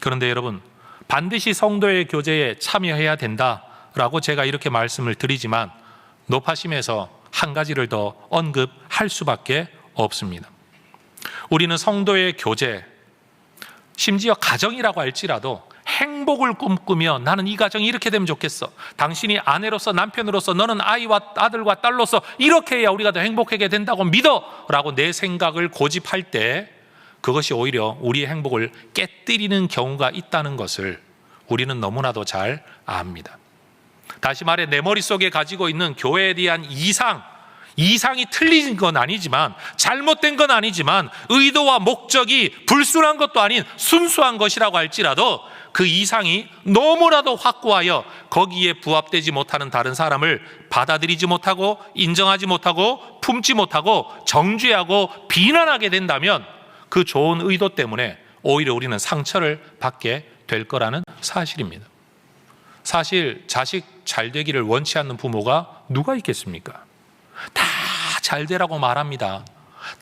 그런데 여러분, 반드시 성도의 교제에 참여해야 된다라고 제가 이렇게 말씀을 드리지만 노파심에서 한 가지를 더 언급할 수밖에 없습니다. 우리는 성도의 교제, 심지어 가정이라고 할지라도 행복을 꿈꾸며 나는 이 가정이 이렇게 되면 좋겠어, 당신이 아내로서 남편으로서 너는 아이와 아들과 딸로서 이렇게 해야 우리가 더 행복하게 된다고 믿어 라고 내 생각을 고집할 때 그것이 오히려 우리의 행복을 깨뜨리는 경우가 있다는 것을 우리는 너무나도 잘 압니다. 다시 말해 내 머릿속에 가지고 있는 교회에 대한 이상이 틀린 건 아니지만 잘못된 건 아니지만 의도와 목적이 불순한 것도 아닌 순수한 것이라고 할지라도 그 이상이 너무나도 확고하여 거기에 부합되지 못하는 다른 사람을 받아들이지 못하고 인정하지 못하고 품지 못하고 정죄하고 비난하게 된다면 그 좋은 의도 때문에 오히려 우리는 상처를 받게 될 거라는 사실입니다. 사실 자식 잘 되기를 원치 않는 부모가 누가 있겠습니까? 다 잘 되라고 말합니다.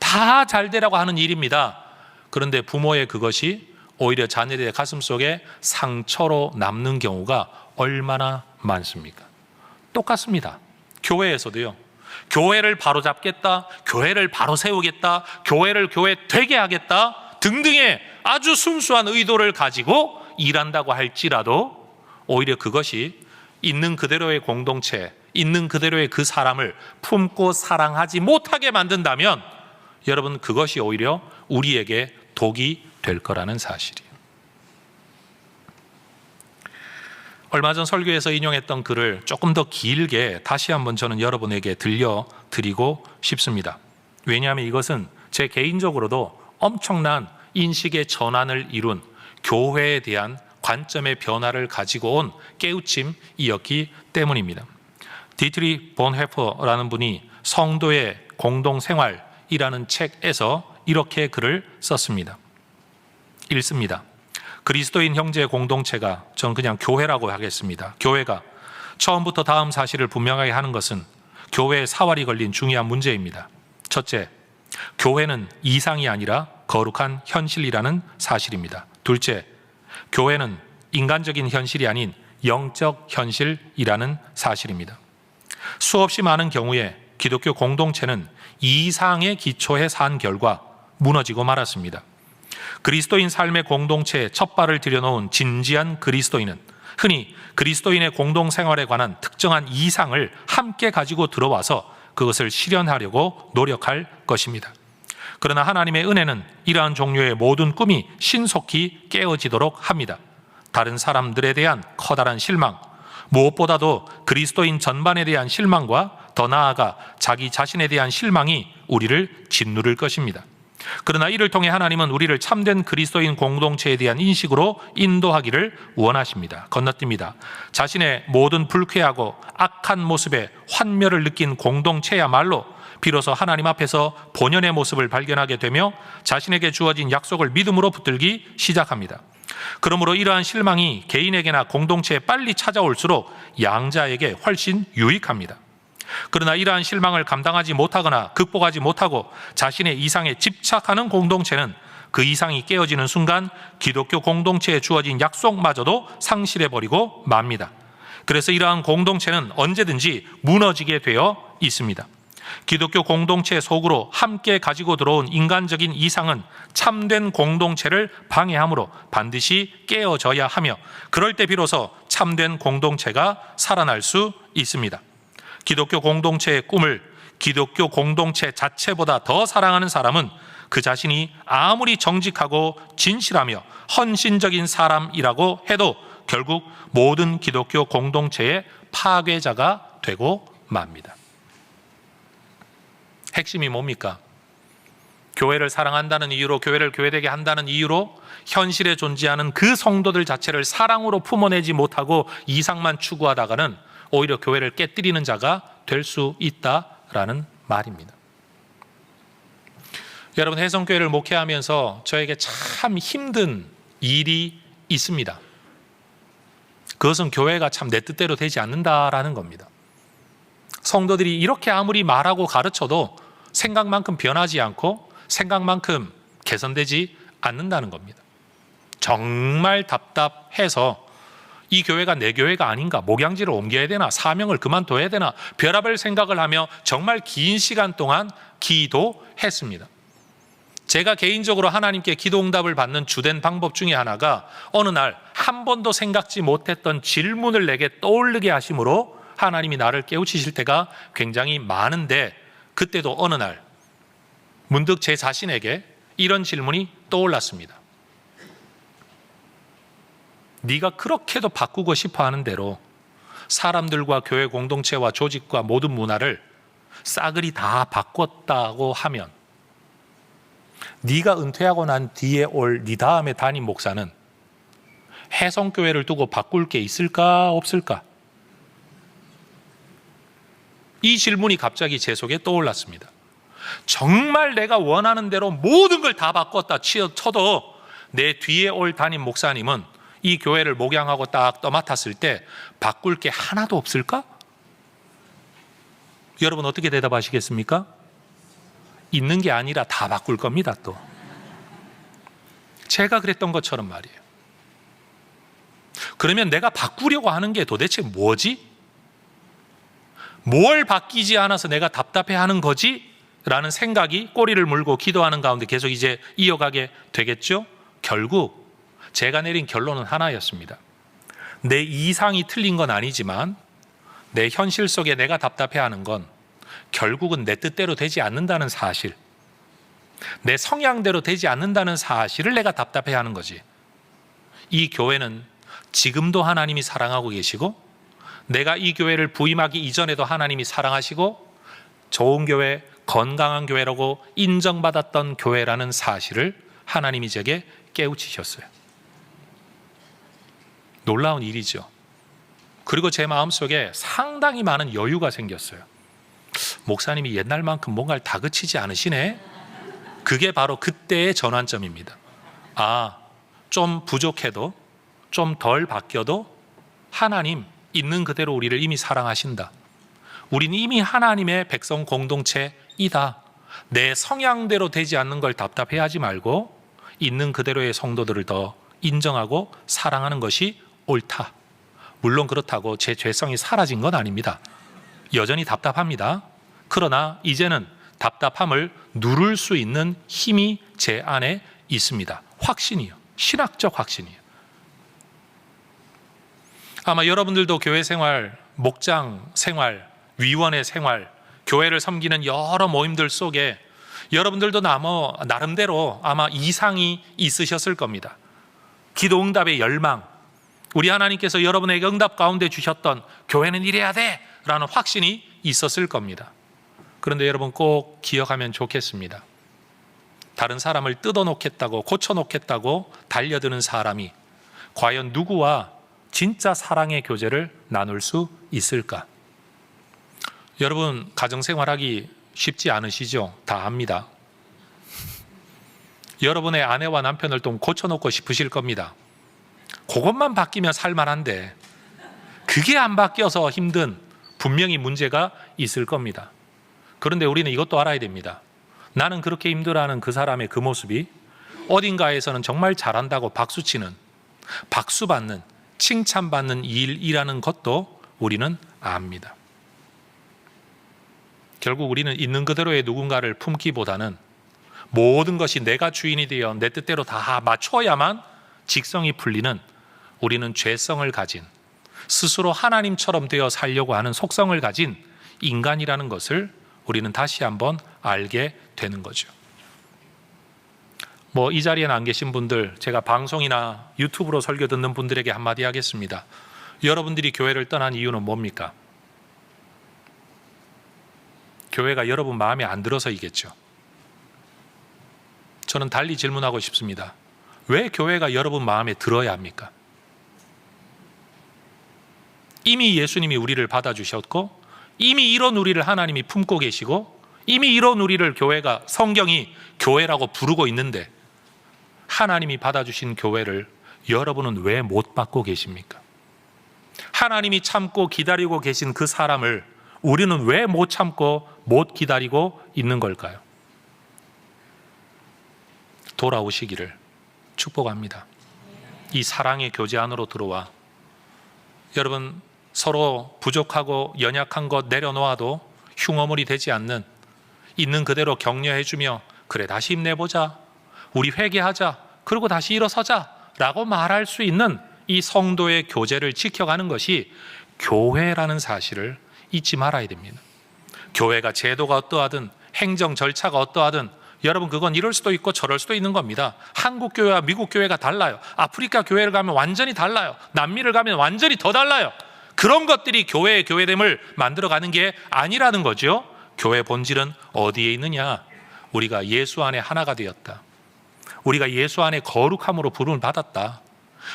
다 잘 되라고 하는 일입니다. 그런데 부모의 그것이 오히려 자녀들의 가슴속에 상처로 남는 경우가 얼마나 많습니까? 똑같습니다. 교회에서도요. 교회를 바로잡겠다, 교회를 바로 세우겠다, 교회를 교회 되게 하겠다 등등의 아주 순수한 의도를 가지고 일한다고 할지라도 오히려 그것이 있는 그대로의 공동체, 있는 그대로의 그 사람을 품고 사랑하지 못하게 만든다면 여러분, 그것이 오히려 우리에게 독이 될 거라는 사실이에요. 얼마 전 설교에서 인용했던 글을 조금 더 길게 다시 한번 저는 여러분에게 들려드리고 싶습니다. 왜냐하면 이것은 제 개인적으로도 엄청난 인식의 전환을 이룬 교회에 대한 관점의 변화를 가지고 온 깨우침이었기 때문입니다. 디트리 본헤퍼라는 분이 성도의 공동생활이라는 책에서 이렇게 글을 썼습니다. 읽습니다. 그리스도인 형제 공동체가, 전 그냥 교회라고 하겠습니다. 교회가 처음부터 다음 사실을 분명하게 하는 것은 교회에 사활이 걸린 중요한 문제입니다. 첫째, 교회는 이상이 아니라 거룩한 현실이라는 사실입니다. 둘째, 교회는 인간적인 현실이 아닌 영적 현실이라는 사실입니다. 수없이 많은 경우에 기독교 공동체는 이상의 기초에 산 결과 무너지고 말았습니다. 그리스도인 삶의 공동체에 첫 발을 들여놓은 진지한 그리스도인은 흔히 그리스도인의 공동생활에 관한 특정한 이상을 함께 가지고 들어와서 그것을 실현하려고 노력할 것입니다. 그러나 하나님의 은혜는 이러한 종류의 모든 꿈이 신속히 깨어지도록 합니다. 다른 사람들에 대한 커다란 실망, 무엇보다도 그리스도인 전반에 대한 실망과 더 나아가 자기 자신에 대한 실망이 우리를 짓누를 것입니다. 그러나 이를 통해 하나님은 우리를 참된 그리스도인 공동체에 대한 인식으로 인도하기를 원하십니다. 건너뜁니다. 자신의 모든 불쾌하고 악한 모습에 환멸을 느낀 공동체야말로 비로소 하나님 앞에서 본연의 모습을 발견하게 되며 자신에게 주어진 약속을 믿음으로 붙들기 시작합니다. 그러므로 이러한 실망이 개인에게나 공동체에 빨리 찾아올수록 양자에게 훨씬 유익합니다. 그러나 이러한 실망을 감당하지 못하거나 극복하지 못하고 자신의 이상에 집착하는 공동체는 그 이상이 깨어지는 순간 기독교 공동체에 주어진 약속마저도 상실해버리고 맙니다. 그래서 이러한 공동체는 언제든지 무너지게 되어 있습니다. 기독교 공동체 속으로 함께 가지고 들어온 인간적인 이상은 참된 공동체를 방해하므로 반드시 깨어져야 하며, 그럴 때 비로소 참된 공동체가 살아날 수 있습니다. 기독교 공동체의 꿈을 기독교 공동체 자체보다 더 사랑하는 사람은 그 자신이 아무리 정직하고 진실하며 헌신적인 사람이라고 해도 결국 모든 기독교 공동체의 파괴자가 되고 맙니다. 핵심이 뭡니까? 교회를 사랑한다는 이유로, 교회를 교회되게 한다는 이유로 현실에 존재하는 그 성도들 자체를 사랑으로 품어내지 못하고 이상만 추구하다가는 오히려 교회를 깨뜨리는 자가 될 수 있다라는 말입니다. 여러분, 혜성교회를 목회하면서 저에게 참 힘든 일이 있습니다. 그것은 교회가 참 내 뜻대로 되지 않는다라는 겁니다. 성도들이 이렇게 아무리 말하고 가르쳐도 생각만큼 변하지 않고 생각만큼 개선되지 않는다는 겁니다. 정말 답답해서 이 교회가 내 교회가 아닌가, 목양지를 옮겨야 되나, 사명을 그만둬야 되나, 별의별 생각을 하며 정말 긴 시간 동안 기도했습니다. 제가 개인적으로 하나님께 기도 응답을 받는 주된 방법 중에 하나가 어느 날 한 번도 생각지 못했던 질문을 내게 떠올리게 하심으로 하나님이 나를 깨우치실 때가 굉장히 많은데, 그때도 어느 날 문득 제 자신에게 이런 질문이 떠올랐습니다. 네가 그렇게도 바꾸고 싶어 하는 대로 사람들과 교회 공동체와 조직과 모든 문화를 싸그리 다 바꿨다고 하면 네가 은퇴하고 난 뒤에 올 네 다음에 담임 목사는 혜성교회를 두고 바꿀 게 있을까 없을까? 이 질문이 갑자기 제 속에 떠올랐습니다. 정말 내가 원하는 대로 모든 걸 다 바꿨다 쳐도 내 뒤에 올 담임 목사님은 이 교회를 목양하고 딱 떠맡았을 때 바꿀 게 하나도 없을까? 여러분 어떻게 대답하시겠습니까? 있는 게 아니라 다 바꿀 겁니다. 또 제가 그랬던 것처럼 말이에요. 그러면 내가 바꾸려고 하는 게 도대체 뭐지? 뭘 바뀌지 않아서 내가 답답해하는 거지? 라는 생각이 꼬리를 물고 기도하는 가운데 계속 이제 이어가게 되겠죠? 결국 제가 내린 결론은 하나였습니다. 내 이상이 틀린 건 아니지만 내 현실 속에 내가 답답해하는 건 결국은 내 뜻대로 되지 않는다는 사실, 내 성향대로 되지 않는다는 사실을 내가 답답해하는 거지. 이 교회는 지금도 하나님이 사랑하고 계시고 내가 이 교회를 부임하기 이전에도 하나님이 사랑하시고 좋은 교회, 건강한 교회라고 인정받았던 교회라는 사실을 하나님이 제게 깨우치셨어요. 놀라운 일이죠. 그리고 제 마음속에 상당히 많은 여유가 생겼어요. 목사님이 옛날만큼 뭔가를 다그치지 않으시네. 그게 바로 그때의 전환점입니다. 아, 좀 부족해도 좀 덜 바뀌어도 하나님 있는 그대로 우리를 이미 사랑하신다. 우린 이미 하나님의 백성 공동체이다. 내 성향대로 되지 않는 걸 답답해하지 말고 있는 그대로의 성도들을 더 인정하고 사랑하는 것이 옳다. 물론 그렇다고 제 죄성이 사라진 건 아닙니다. 여전히 답답합니다. 그러나 이제는 답답함을 누를 수 있는 힘이 제 안에 있습니다. 확신이요. 신학적 확신이요. 아마 여러분들도 교회 생활, 목장 생활, 위원회 생활, 교회를 섬기는 여러 모임들 속에 여러분들도 나름대로 아마 이상이 있으셨을 겁니다. 기도 응답의 열망, 우리 하나님께서 여러분에게 응답 가운데 주셨던 교회는 이래야 돼 라는 확신이 있었을 겁니다. 그런데 여러분 꼭 기억하면 좋겠습니다. 다른 사람을 뜯어놓겠다고 고쳐놓겠다고 달려드는 사람이 과연 누구와 진짜 사랑의 교제를 나눌 수 있을까? 여러분 가정생활하기 쉽지 않으시죠? 다 압니다. 여러분의 아내와 남편을 좀 고쳐놓고 싶으실 겁니다. 그것만 바뀌면 살만한데 그게 안 바뀌어서 힘든 분명히 문제가 있을 겁니다. 그런데 우리는 이것도 알아야 됩니다. 나는 그렇게 힘들어하는 그 사람의 그 모습이 어딘가에서는 정말 잘한다고 박수치는, 박수받는, 칭찬받는 일이라는 것도 우리는 압니다. 결국 우리는 있는 그대로의 누군가를 품기보다는 모든 것이 내가 주인이 되어 내 뜻대로 다 맞춰야만 직성이 풀리는, 우리는 죄성을 가진, 스스로 하나님처럼 되어 살려고 하는 속성을 가진 인간이라는 것을 우리는 다시 한번 알게 되는 거죠. 이 자리에는 안 계신 분들, 제가 방송이나 유튜브로 설교 듣는 분들에게 한마디 하겠습니다. 여러분들이 교회를 떠난 이유는 뭡니까? 교회가 여러분 마음에 안 들어서이겠죠. 저는 달리 질문하고 싶습니다. 왜 교회가 여러분 마음에 들어야 합니까? 이미 예수님이 우리를 받아주셨고 이미 이런 우리를 하나님이 품고 계시고 이미 이런 우리를 교회가, 성경이 교회라고 부르고 있는데 하나님이 받아주신 교회를 여러분은 왜 못 받고 계십니까? 하나님이 참고 기다리고 계신 그 사람을 우리는 왜 못 참고 못 기다리고 있는 걸까요? 돌아오시기를 축복합니다. 이 사랑의 교제 안으로 들어와 여러분 서로 부족하고 연약한 것 내려놓아도 흉어물이 되지 않는, 있는 그대로 격려해주며 그래 다시 힘내보자, 우리 회개하자, 그리고 다시 일어서자 라고 말할 수 있는 이 성도의 교제를 지켜가는 것이 교회라는 사실을 잊지 말아야 됩니다. 교회가 제도가 어떠하든 행정 절차가 어떠하든 여러분 그건 이럴 수도 있고 저럴 수도 있는 겁니다. 한국 교회와 미국 교회가 달라요. 아프리카 교회를 가면 완전히 달라요. 남미를 가면 완전히 더 달라요. 그런 것들이 교회의 교회됨을 만들어가는 게 아니라는 거죠. 교회 본질은 어디에 있느냐? 우리가 예수 안에 하나가 되었다. 우리가 예수 안에 거룩함으로 부름을 받았다.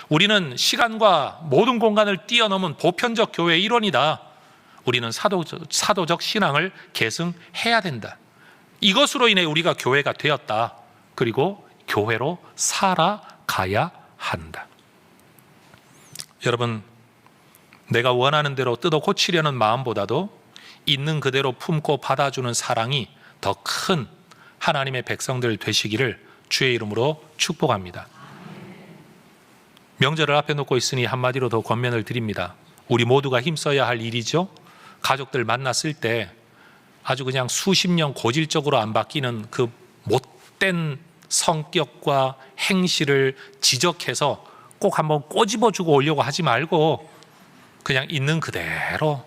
우리는 시간과 모든 공간을 뛰어넘은 보편적 교회의 일원이다. 우리는 사도적 신앙을 계승해야 된다. 이것으로 인해 우리가 교회가 되었다. 그리고 교회로 살아가야 한다. 여러분, 내가 원하는 대로 뜯어 고치려는 마음보다도 있는 그대로 품고 받아주는 사랑이 더 큰 하나님의 백성들 되시기를 주의 이름으로 축복합니다. 명절을 앞에 놓고 있으니 한마디로 더 권면을 드립니다. 우리 모두가 힘써야 할 일이죠. 가족들 만났을 때 아주 그냥 수십 년 고질적으로 안 바뀌는 그 못된 성격과 행실을 지적해서 꼭 한번 꼬집어주고 오려고 하지 말고 그냥 있는 그대로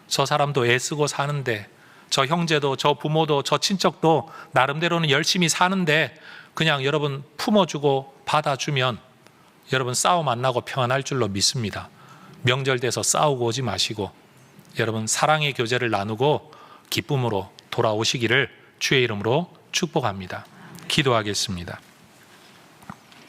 저 사람도 애쓰고 사는데, 저 형제도 저 부모도 저 친척도 나름대로는 열심히 사는데 그냥 여러분 품어주고 받아주면 여러분 싸움 안 나고 평안할 줄로 믿습니다. 명절 돼서 싸우고 오지 마시고 여러분 사랑의 교제를 나누고 기쁨으로 돌아오시기를 주의 이름으로 축복합니다. 기도하겠습니다.